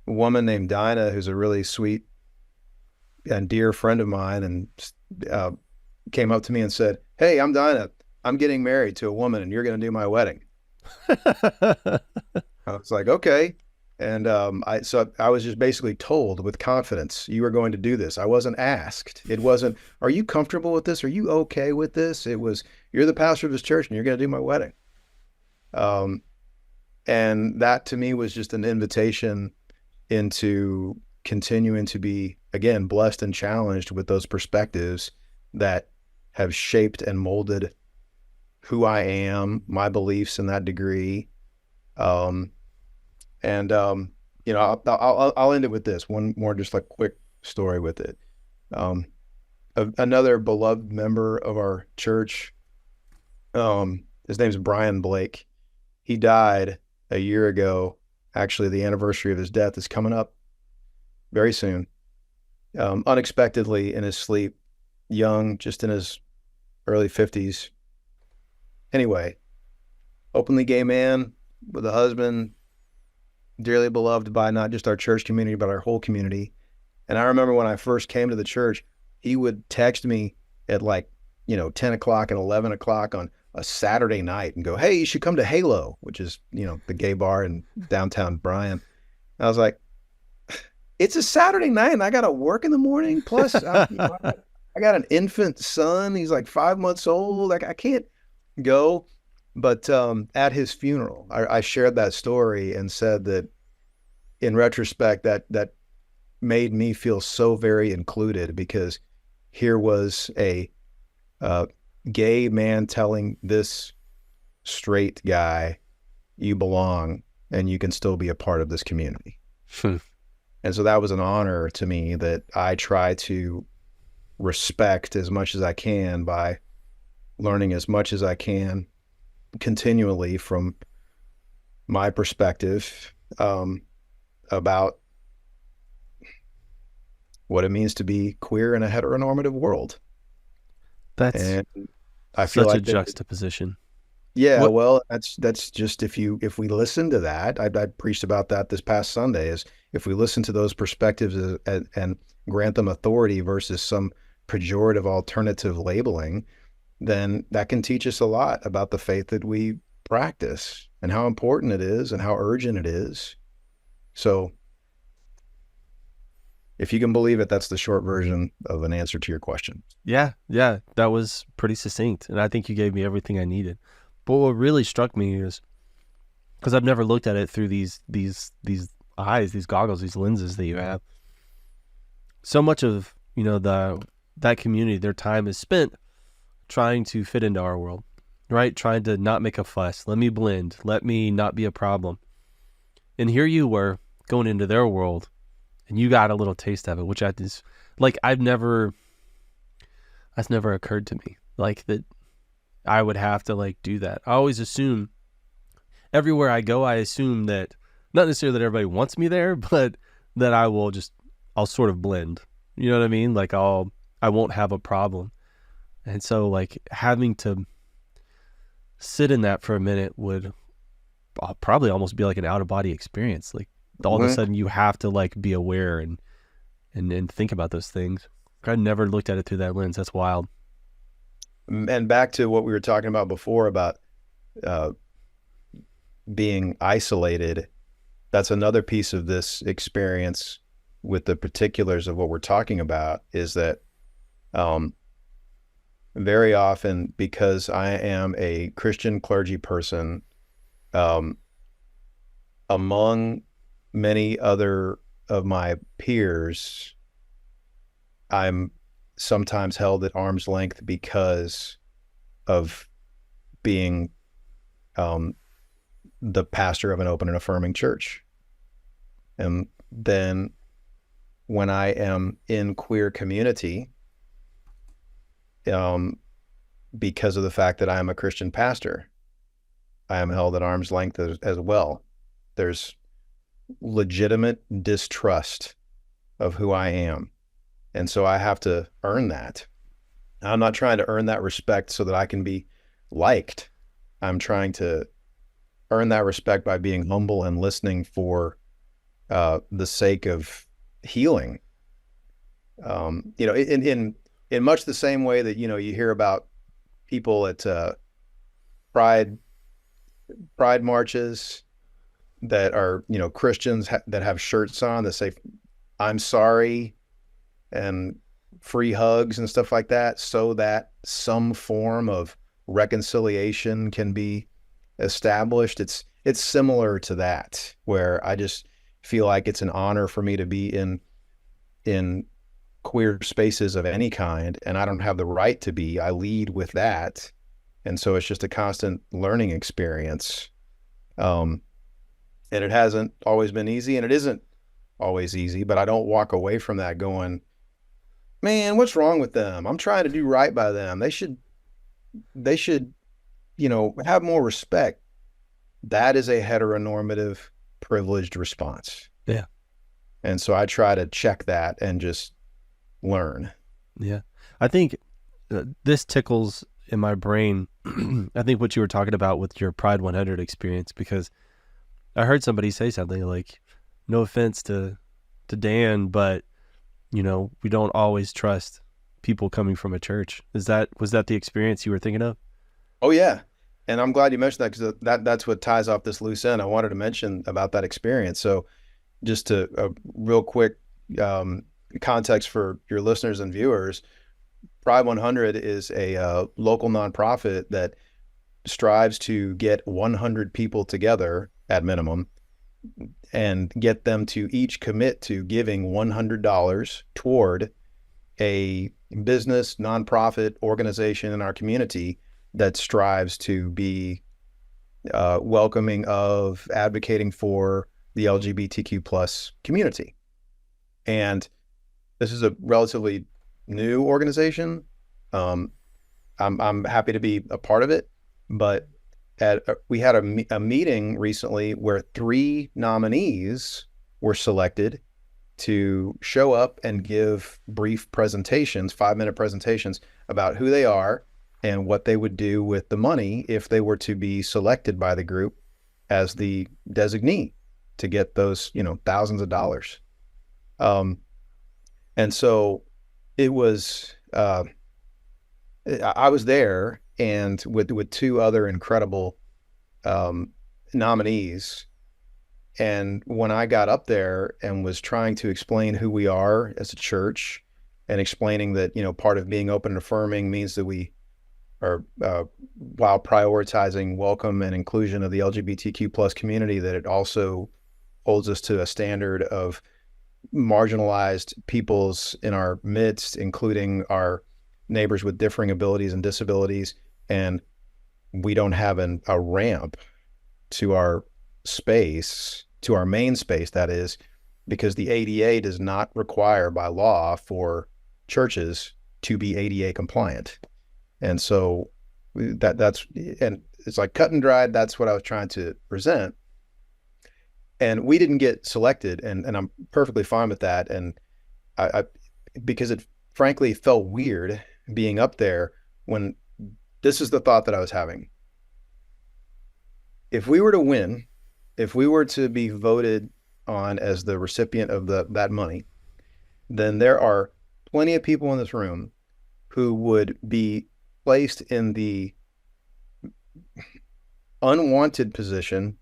woman named Dinah, who's a really sweet and dear friend of mine, and came up to me and said, "Hey, I'm Dinah. I'm getting married to a woman and you're going to do my wedding." I was like, okay. And so I was just basically told with confidence, you are going to do this. I wasn't asked. It wasn't, are you comfortable with this? Are you okay with this? It was, you're the pastor of this church and you're going to do my wedding. And that to me was just an invitation into continuing to be, again, blessed and challenged with those perspectives that have shaped and molded who I am, my beliefs in that degree. I'll end it with this one more, just like quick story with it. Another beloved member of our church, his name's Brian Blake. He died a year ago. Actually, the anniversary of his death is coming up very soon. Unexpectedly in his sleep, young, just in his early 50s. Anyway, openly gay man with a husband, dearly beloved by not just our church community, but our whole community. And I remember when I first came to the church, he would text me at 10 o'clock and 11 o'clock on a Saturday night and go, "Hey, you should come to Halo," which is, the gay bar in downtown Bryan. And I was like, it's a Saturday night and I got to work in the morning. Plus, I got an infant son. He's like 5 months old. Like, I can't go. But at his funeral, I shared that story and said that in retrospect, that made me feel so very included, because here was a gay man telling this straight guy, you belong and you can still be a part of this community. And so that was an honor to me that I try to respect as much as I can by learning as much as I can continually from my perspective about what it means to be queer in a heteronormative world. That's I feel such like a juxtaposition. Yeah, well, that's just if we listen to that, I preached about that this past Sunday, is if we listen to those perspectives and grant them authority versus some pejorative alternative labeling, then that can teach us a lot about the faith that we practice and how important it is and how urgent it is. So if you can believe it, that's the short version of an answer to your question. Yeah, that was pretty succinct, and I think you gave me everything I needed. But what really struck me is, because I've never looked at it through these eyes, these goggles, these lenses that you have. So much of that community, their time is spent trying to fit into our world, right? Trying to not make a fuss. Let me blend. Let me not be a problem. And here you were going into their world, and you got a little taste of it, which that's never occurred to me, like that I would have to do that. I always assume everywhere I go, I assume that not necessarily that everybody wants me there, but that I'll sort of blend. You know what I mean? I won't have a problem. And so having to sit in that for a minute would probably almost be like an out of body experience. All of a sudden you have to be aware and think about those things. I never looked at it through that lens. That's wild. And back to what we were talking about before about uh, being isolated, that's another piece of this experience with the particulars of what we're talking about, is that um, very often, because I am a Christian clergy person, um, among many other of my peers, I'm sometimes held at arm's length because of being um, the pastor of an open and affirming church. And then when I am in queer community, um, because of the fact that I am a Christian pastor, I am held at arm's length as well. There's legitimate distrust of who I am. And so I have to earn that. I'm not trying to earn that respect so that I can be liked. I'm trying to earn that respect by being humble and listening for the sake of healing. In much the same way that, you hear about people at pride marches that are, Christians that have shirts on that say, "I'm sorry," and free hugs and stuff like that, so that some form of reconciliation can be established. It's similar to that, where I just feel like it's an honor for me to be in queer spaces of any kind, and I don't have the right to be. I lead with that, and so it's just a constant learning experience. And it hasn't always been easy, and it isn't always easy, but I don't walk away from that going, "Man, what's wrong with them? I'm trying to do right by them. They should, have more respect." That is a heteronormative, privileged response. Yeah. And so I try to check that and just learn. Yeah. I think this tickles in my brain, I think what you were talking about with your Pride 100 experience, because I heard somebody say something like, no offense to Dan, but, we don't always trust people coming from a church. Was that the experience you were thinking of? Oh, yeah. And I'm glad you mentioned that, because that's what ties off this loose end. I wanted to mention about that experience. So just to real quick context for your listeners and viewers, Pride 100 is a local nonprofit that strives to get 100 people together at minimum and get them to each commit to giving $100 toward a business nonprofit organization in our community that strives to be welcoming of, advocating for the LGBTQ plus community. And this is a relatively new organization. I'm happy to be a part of it, but we had a meeting recently where 3 nominees were selected to show up and give brief presentations, 5-minute presentations about who they are and what they would do with the money if they were to be selected by the group as the designee to get those, thousands of dollars. And so it was, I was there, and with 2 other incredible nominees. And when I got up there and was trying to explain who we are as a church, and explaining that, part of being open and affirming means that we are, while prioritizing welcome and inclusion of the LGBTQ plus community, that it also holds us to a standard of marginalized peoples in our midst, including our neighbors with differing abilities and disabilities. And we don't have a ramp to our space, to our main space, that is, because the ADA does not require by law for churches to be ADA compliant. And so that's, and it's like cut and dried. That's what I was trying to present. And we didn't get selected, and I'm perfectly fine with that. And I because it frankly felt weird being up there when this is the thought that I was having. If we were to win, if we were to be voted on as the recipient of that money, then there are plenty of people in this room who would be placed in the unwanted position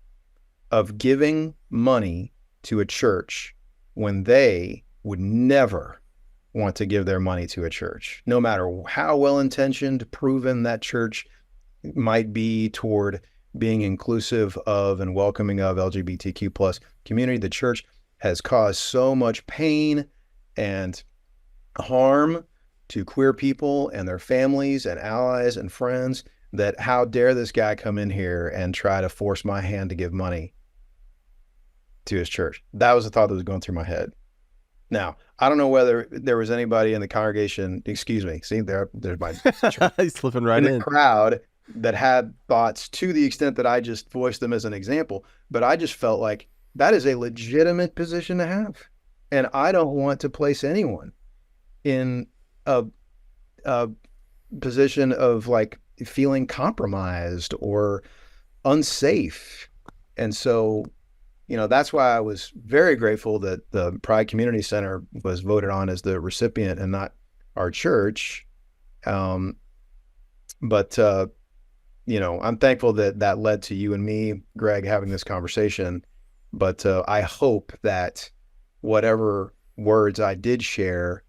of giving money to a church when they would never want to give their money to a church, no matter how well-intentioned, proven that church might be toward being inclusive of and welcoming of LGBTQ plus community. The church has caused so much pain and harm to queer people and their families and allies and friends, that how dare this guy come in here and try to force my hand to give money to his church. That was the thought that was going through my head. Now, I don't know whether there was anybody in the congregation, excuse me, see, there's my He's slipping right in the crowd that had thoughts to the extent that I just voiced them as an example, but I just felt like that is a legitimate position to have. And I don't want to place anyone in a position of like feeling compromised or unsafe. And so, you know, that's why I was very grateful that the Pride Community Center was voted on as the recipient and not our church. But you know, I'm thankful that that led to you and me, Greg, having this conversation. But I hope that whatever words I did share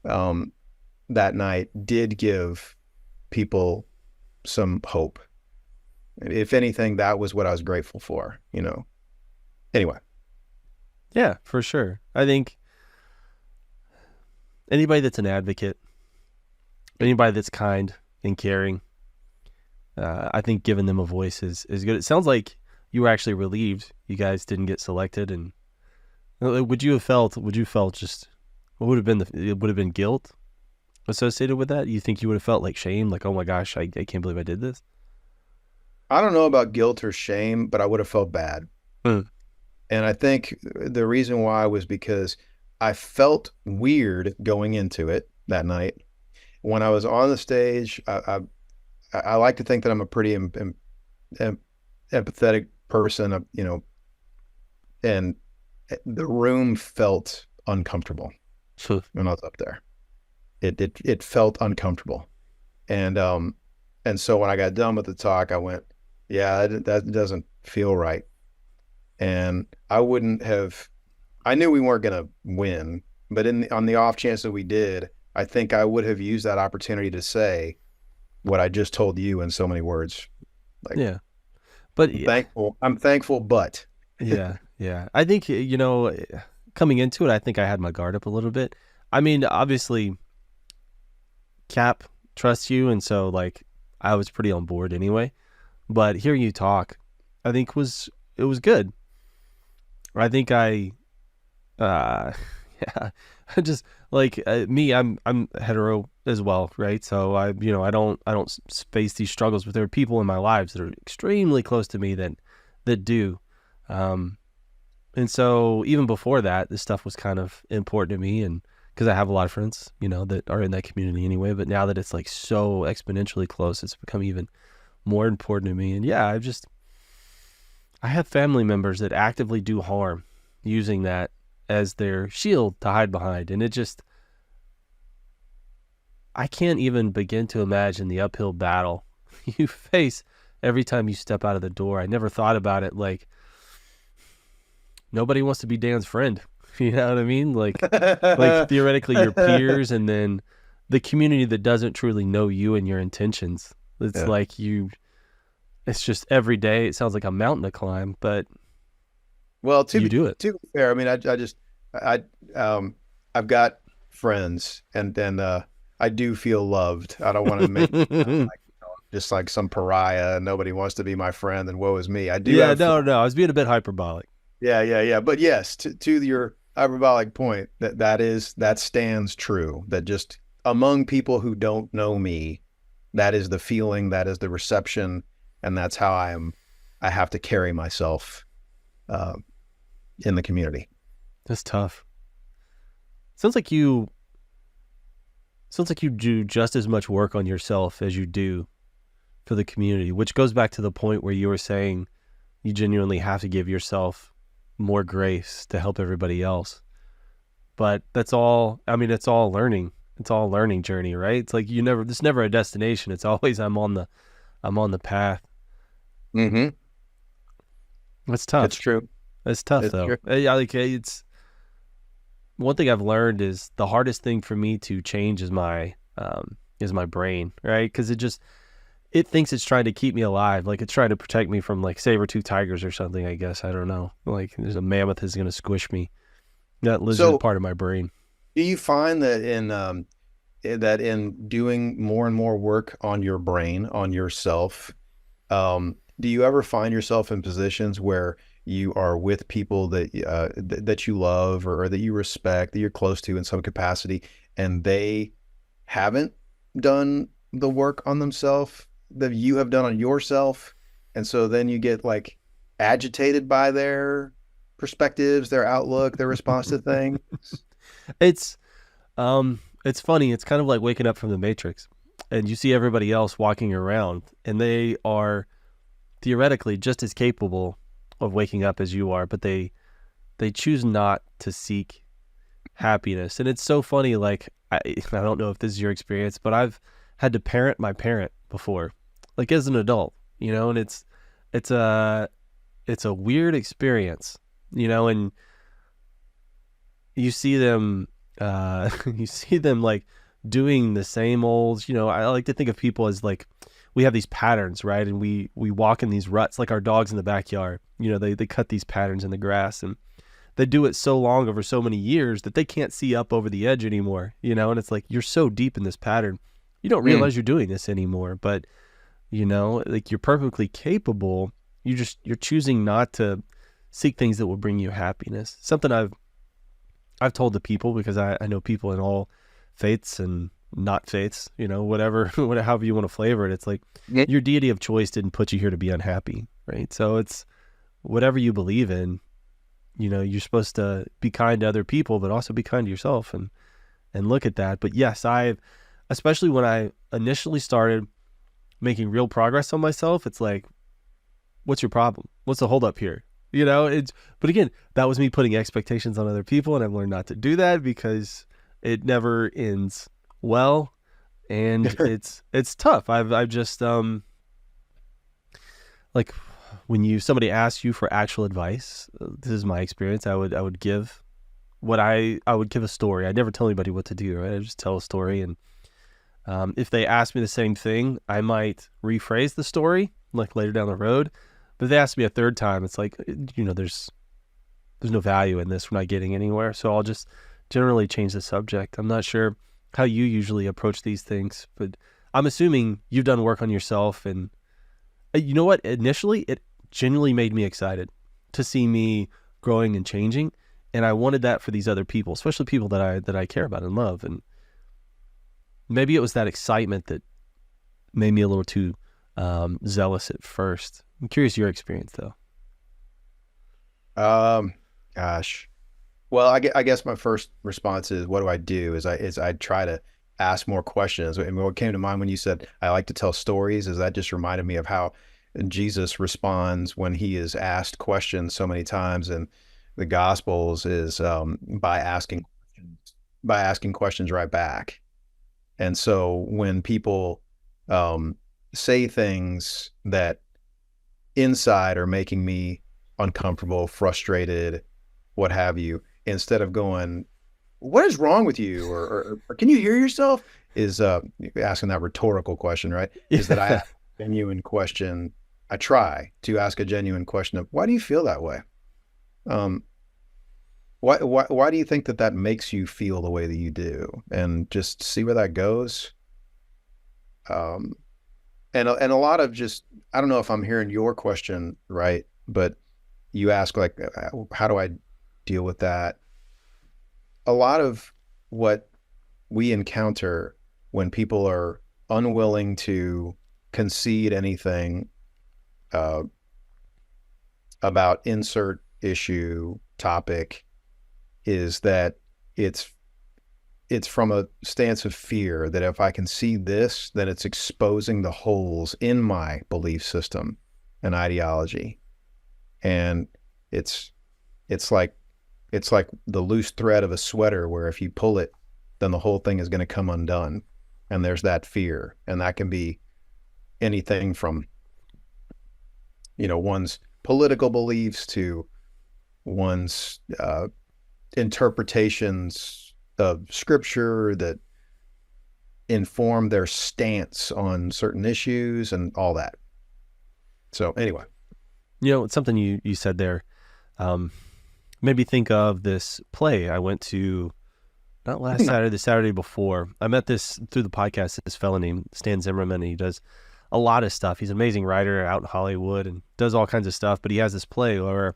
that night did give people some hope. If anything, that was what I was grateful for, you know. Anyway. Yeah, for sure. I think anybody that's an advocate, anybody that's kind and caring, I think giving them a voice is good. It sounds like you were actually relieved you guys didn't get selected. And would you have felt just, what would have been it would have been guilt associated with that? You think you would have felt like shame, like, oh my gosh, I can't believe I did this? I don't know about guilt or shame, but I would have felt bad. And I think the reason why was because I felt weird going into it that night. When I was on the stage, I like to think that I'm a pretty empathetic person, you know, and the room felt uncomfortable when I was up there. It felt uncomfortable. And so when I got done with the talk, I went, yeah, that doesn't feel right. And I knew we weren't going to win, but on the off chance that we did, I think I would have used that opportunity to say what I just told you in so many words. Like, yeah, but I'm thankful, but yeah. I think, you know, coming into it, I think I had my guard up a little bit. I mean, obviously Cap trusts you. And so like, I was pretty on board anyway, but hearing you talk, I think it was good. I think yeah, just like me, I'm hetero as well, right? So I don't face these struggles, but there are people in my lives that are extremely close to me that do. And so even before that, this stuff was kind of important to me, and because I have a lot of friends, you know, that are in that community anyway. But now that it's like so exponentially close, it's become even more important to me. And yeah, I have family members that actively do harm using that as their shield to hide behind. And I can't even begin to imagine the uphill battle you face every time you step out of the door. I never thought about it. Like, nobody wants to be Dan's friend. You know what I mean? Like theoretically your peers, and then the community that doesn't truly know you and your intentions. It's like it's just every day. It sounds like a mountain to climb, but you do it. To be fair, I mean, I've got friends, and I do feel loved. I don't want to make just like some pariah and nobody wants to be my friend and woe is me. I do. Yeah, no, I was being a bit hyperbolic. Yeah. But yes, to your hyperbolic point, that stands true. That just among people who don't know me, that is the feeling, that is the reception, and that's how I have to carry myself in the community. That's tough. Sounds like you do just as much work on yourself as you do for the community, which goes back to the point where you were saying you genuinely have to give yourself more grace to help everybody else. But that's all, I mean, it's all learning it's all a learning journey, right? It's like there's never a destination. It's always I'm on the path. Mm-hmm. It's tough. It's true. It's tough It's though. true. It's one thing I've learned is the hardest thing for me to change is my brain, right? Because it thinks it's trying to keep me alive, like it's trying to protect me from like saber-tooth tigers or something. I guess I don't know. Like there's a mammoth is gonna squish me. That lizard is So part of my brain. do you find that in doing more and more work on your brain, on yourself, do you ever find yourself in positions where you are with people that you love or that you respect, that you're close to in some capacity, and they haven't done the work on themselves that you have done on yourself, and so then you get like agitated by their perspectives, their outlook, their response to things? It's it's funny. It's kind of like waking up from the Matrix, and you see everybody else walking around, and they are theoretically just as capable of waking up as you are, but they choose not to seek happiness. And it's so funny. Like I don't know if this is your experience, but I've had to parent my parent before, like as an adult, and it's a weird experience, and you see them you see them like doing the same old, I like to think of people as like we have these patterns, right? And we walk in these ruts like our dogs in the backyard. They cut these patterns in the grass, and they do it so long over so many years that they can't see up over the edge anymore, and it's like you're so deep in this pattern you don't realize you're doing this anymore. But like you're perfectly capable. You're choosing not to seek things that will bring you happiness. Something I've told the people, because I know people in all faiths and not faiths, whatever, however you want to flavor it. It's like your deity of choice didn't put you here to be unhappy, right? So it's whatever you believe in, you're supposed to be kind to other people, but also be kind to yourself and look at that. But yes, especially when I initially started making real progress on myself, it's like, what's your problem? What's the holdup here? But again, that was me putting expectations on other people, and I've learned not to do that because it never ends well, and it's tough. I've just like when somebody asks you for actual advice, this is my experience. I would give I would give a story. I never tell anybody what to do, right? I just tell a story, and if they ask me the same thing, I might rephrase the story like later down the road. But if they ask me a third time, it's like, there's no value in this. We're not getting anywhere. So I'll just generally change the subject. I'm not sure how you usually approach these things, but I'm assuming you've done work on yourself. And you know what? Initially, it genuinely made me excited to see me growing and changing. And I wanted that for these other people, especially people that I care about and love. And maybe it was that excitement that made me a little too zealous at first. I'm curious your experience though. Gosh. Well, I guess my first response is, what do I do? I try to ask more questions. And what came to mind when you said I like to tell stories is that just reminded me of how Jesus responds when he is asked questions so many times in the Gospels is by asking questions right back. And so when people say things that inside are making me uncomfortable, frustrated, what have you, instead of going, what is wrong with you? Or can you hear yourself? Is asking that rhetorical question, right? Is that I ask a genuine question. I try to ask a genuine question of, why do you feel that way? Why do you think that makes you feel the way that you do? And just see where that goes. And a lot of just, I don't know if I'm hearing your question right, but you ask like, how do I deal with that? A lot of what we encounter when people are unwilling to concede anything about insert issue topic is that it's from a stance of fear that if I can see this, then it's exposing the holes in my belief system and ideology. And it's like the loose thread of a sweater where if you pull it then the whole thing is going to come undone. And there's that fear. And that can be anything from, one's political beliefs to one's interpretations of scripture that inform their stance on certain issues and all that. So anyway. It's something you said there made me think of this play I went to, not last Saturday, the Saturday before. I met this through the podcast, this fellow named Stan Zimmerman, and he does a lot of stuff. He's an amazing writer out in Hollywood and does all kinds of stuff, but he has this play where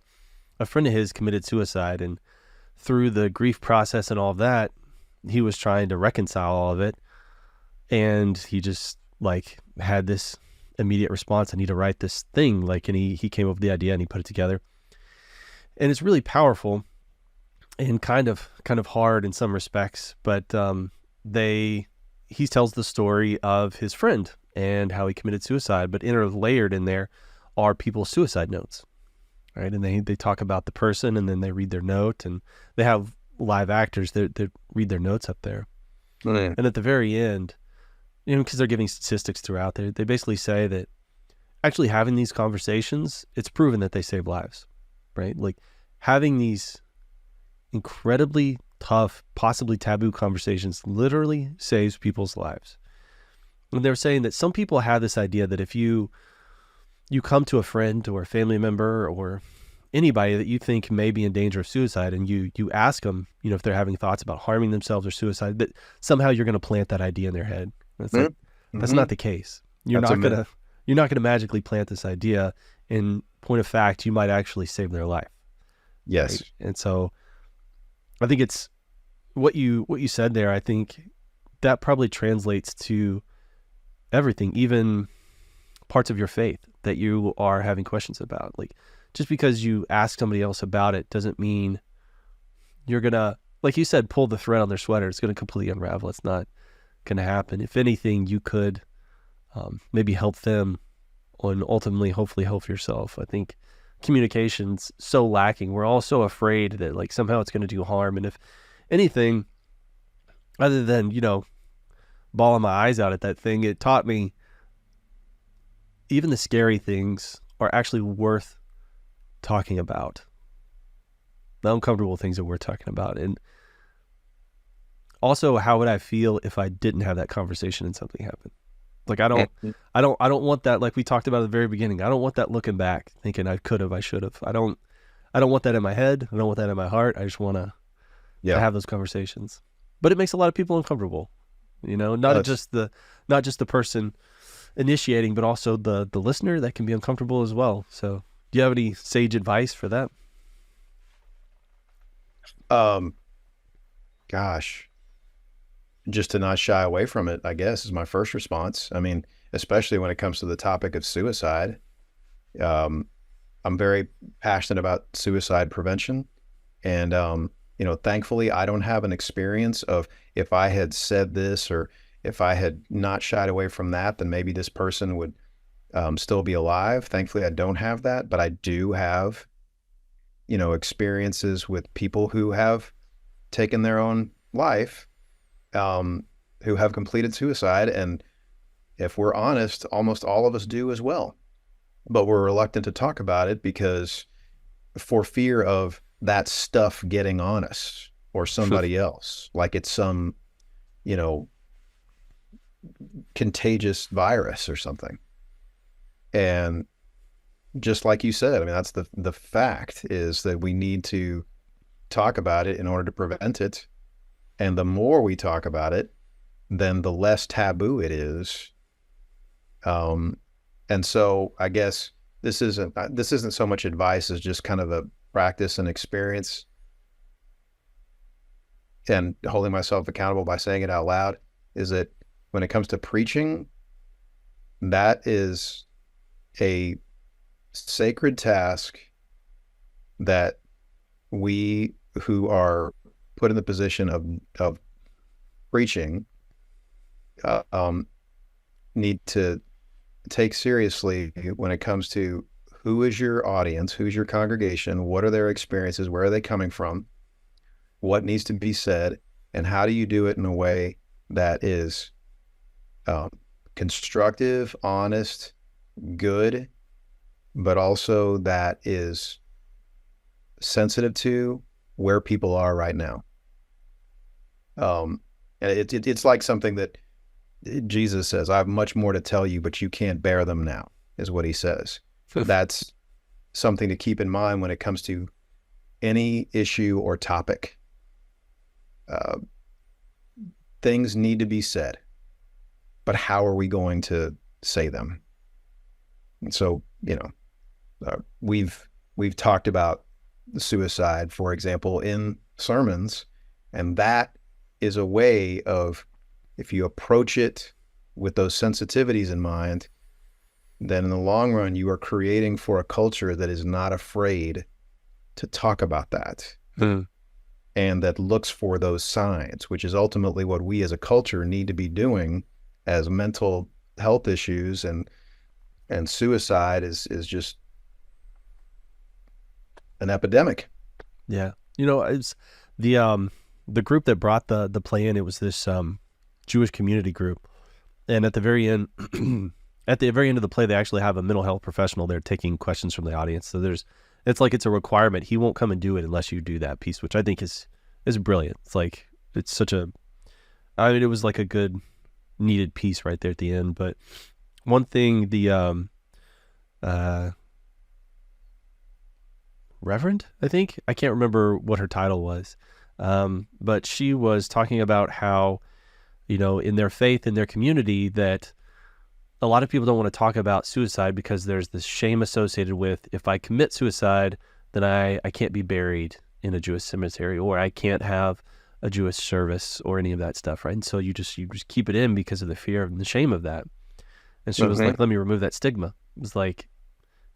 a friend of his committed suicide, and through the grief process and all of that, he was trying to reconcile all of it, and he just had this immediate response, I need to write this thing, and he came up with the idea and he put it together. And it's really powerful and kind of hard in some respects, but he tells the story of his friend and how he committed suicide, but interlayered in there are people's suicide notes, right? And they talk about the person, and then they read their note, and they have live actors that read their notes up there. Oh, yeah. And at the very end, because they're giving statistics throughout, they basically say that actually having these conversations, it's proven that they save lives, right? Having these incredibly tough, possibly taboo conversations literally saves people's lives. And they're saying that some people have this idea that if you come to a friend or a family member or anybody that you think may be in danger of suicide, and you ask them, if they're having thoughts about harming themselves or suicide, that somehow you're going to plant that idea in their head. It's that's not the case. You're not gonna magically plant this idea. In point of fact, you might actually save their life. Yes. Right? And so I think it's what you said there. I think that probably translates to everything, even parts of your faith that you are having questions about. Just because you ask somebody else about it doesn't mean you're gonna, like you said, pull the thread on their sweater. It's gonna completely unravel. It's not going to happen. If anything, you could maybe help them and ultimately hopefully help yourself. I think communication's so lacking. We're all so afraid that somehow it's going to do harm. And if anything, other than, bawling my eyes out at that thing, it taught me even the scary things are actually worth talking about. The uncomfortable things are worth talking about. And also, how would I feel if I didn't have that conversation and something happened? I don't want that. Like we talked about at the very beginning, I don't want that looking back, thinking I could have, I should have. I don't want that in my head. I don't want that in my heart. I just want to have those conversations. But it makes a lot of people uncomfortable. Not just the person initiating, but also the listener. That can be uncomfortable as well. So, do you have any sage advice for that? Gosh. Just to not shy away from it, I guess, is my first response. I mean, especially when it comes to the topic of suicide. I'm very passionate about suicide prevention. And, thankfully, I don't have an experience of if I had said this or if I had not shied away from that, then maybe this person would still be alive. Thankfully, I don't have that, but I do have, experiences with people who have taken their own life. Who have completed suicide. And if we're honest, almost all of us do as well. But we're reluctant to talk about it because for fear of that stuff getting on us or somebody else, like it's some, contagious virus or something. And just like you said, I mean, that's the fact is that we need to talk about it in order to prevent it. And the more we talk about it, then the less taboo it is. And so I guess this isn't so much advice as just kind of a practice and experience and holding myself accountable by saying it out loud, is that when it comes to preaching, that is a sacred task that we who are put in the position of preaching need to take seriously when it comes to who is your audience, who's your congregation, what are their experiences, where are they coming from, what needs to be said, And how do you do it in a way that is constructive, honest, good, but also that is sensitive to where people are right now. And it's like something that Jesus says, I have much more to tell you, but you can't bear them now, is what he says. That's something to keep in mind when it comes to any issue or topic. Things need to be said, but how are we going to say them? And so, we've talked about suicide, for example, in sermons, and that is a way of, if you approach it with those sensitivities in mind, then in the long run, you are creating for a culture that is not afraid to talk about that. And that looks for those signs, which is ultimately what we as a culture need to be doing, as mental health issues and suicide is just an epidemic. Yeah. It's the group that brought the play in, it was this Jewish community group. And at the very end of the play, they actually have a mental health professional there taking questions from the audience. So it's a requirement. He won't come and do it unless you do that piece, which I think is brilliant. It was like a good needed piece right there at the end. But one thing, the Reverend, I think, I can't remember what her title was, but she was talking about how, in their faith, in their community, that a lot of people don't want to talk about suicide because there's this shame associated with, if I commit suicide, then I can't be buried in a Jewish cemetery, or I can't have a Jewish service or any of that stuff, right? And so you just keep it in because of the fear and the shame of that. And she was like, let me remove that stigma. It was like,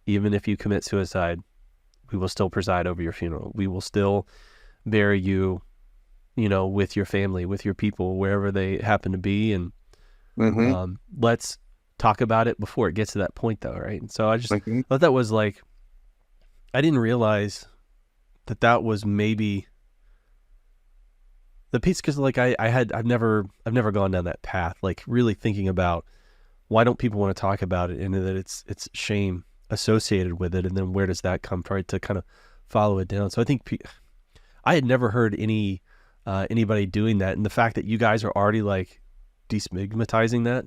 even if you commit suicide, we will still preside over your funeral. We will still bury you, with your family, with your people, wherever they happen to be. And let's talk about it before it gets to that point, though, right? And so I just thought that was like, I didn't realize that was maybe the piece, because I've never gone down that path, like really thinking about why don't people want to talk about it, and that it's shame associated with it, and then where does that come from, right, to kind of follow it down. So I think I had never heard anybody doing that, and the fact that you guys are already like destigmatizing that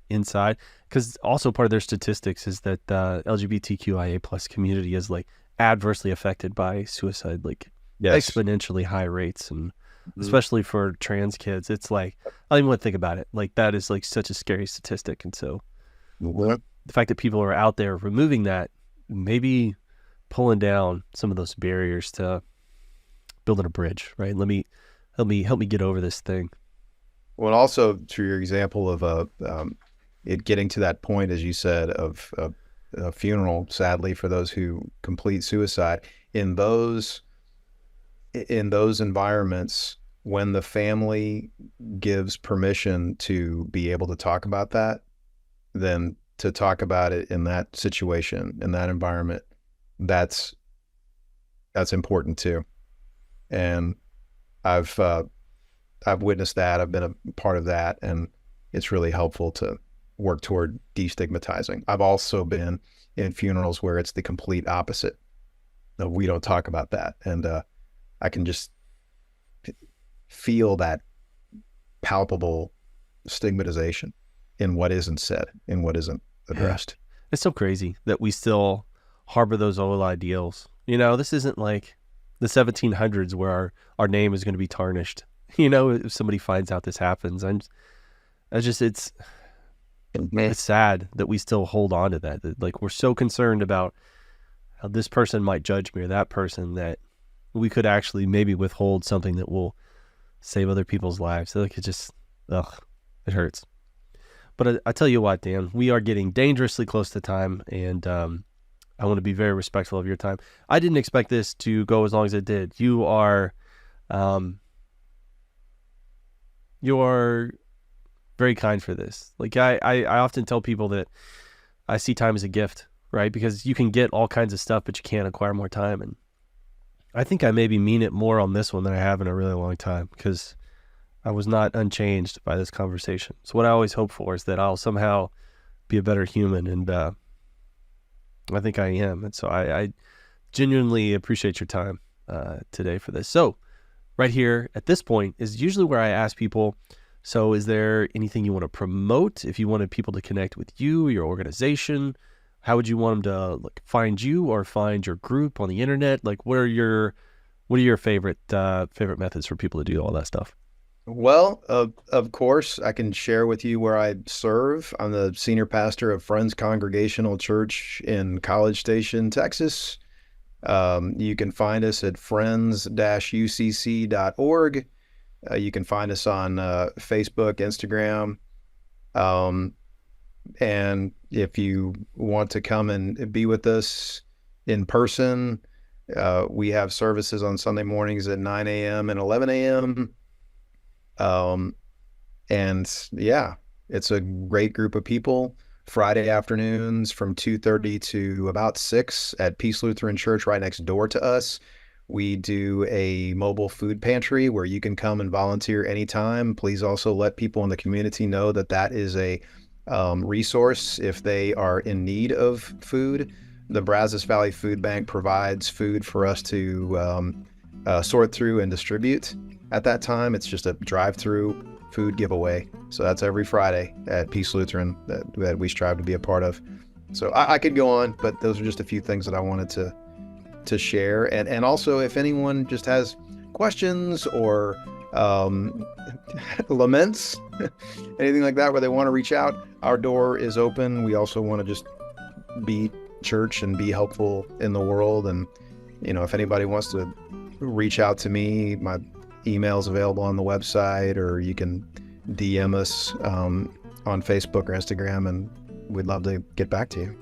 inside, because also part of their statistics is that LGBTQIA plus community is like adversely affected by suicide, like exponentially high rates, and especially for trans kids, it's like, I don't even want to think about it. Like, that is like such a scary statistic. And so the fact that people are out there removing that, maybe pulling down some of those barriers to building a bridge, right? Help me get over this thing. Well, also to your example of it getting to that point, as you said, of a funeral, sadly, for those who complete suicide, in those environments, when the family gives permission to be able to talk about that, then to talk about it in that situation, in that environment, that's important too. And I've witnessed that. I've been a part of that, and it's really helpful to work toward destigmatizing. I've also been in funerals where it's the complete opposite. No, we don't talk about that. And I can just feel that palpable stigmatization in what isn't said, in what isn't addressed. Yeah. It's so crazy that we still harbor those old ideals. This isn't like the 1700s where our name is going to be tarnished. If somebody finds out this happens, it's sad that we still hold on to that. Like, we're so concerned about how this person might judge me or that person, that we could actually maybe withhold something that will save other people's lives. So like, it hurts. But I tell you what, Dan, we are getting dangerously close to time, and I want to be very respectful of your time. I didn't expect this to go as long as it did. You are very kind for this. Like, I often tell people that I see time as a gift, right? Because you can get all kinds of stuff, but you can't acquire more time. And I think I maybe mean it more on this one than I have in a really long time, because I was not unchanged by this conversation. So what I always hope for is that I'll somehow be a better human, and I think I am. And so I genuinely appreciate your time today for this. So right here at this point is usually where I ask people, so is there anything you want to promote? If you wanted people to connect with you, your organization, how would you want them to find you or find your group on the internet? Like, what are your favorite methods for people to do all that stuff? Well, of course, I can share with you where I serve. I'm the senior pastor of Friends Congregational Church in College Station, Texas. You can find us at friends-ucc.org. You can find us on Facebook, Instagram. And if you want to come and be with us in person, we have services on Sunday mornings at 9 a.m. and 11 a.m. And yeah, it's a great group of people. Friday afternoons from 2:30 to about 6 at Peace Lutheran Church right next door to us. We do a mobile food pantry where you can come and volunteer anytime. Please also let people in the community know that that is a resource if they are in need of food. The Brazos Valley Food Bank provides food for us to sort through and distribute. At that time, it's just a drive-through food giveaway. So that's every Friday at Peace Lutheran that we strive to be a part of. So I could go on, but those are just a few things that I wanted to share. And also, if anyone just has questions or laments, anything like that, where they want to reach out, our door is open. We also want to just be church and be helpful in the world. And, if anybody wants to reach out to me, my email's available on the website, or you can DM us on Facebook or Instagram, and we'd love to get back to you.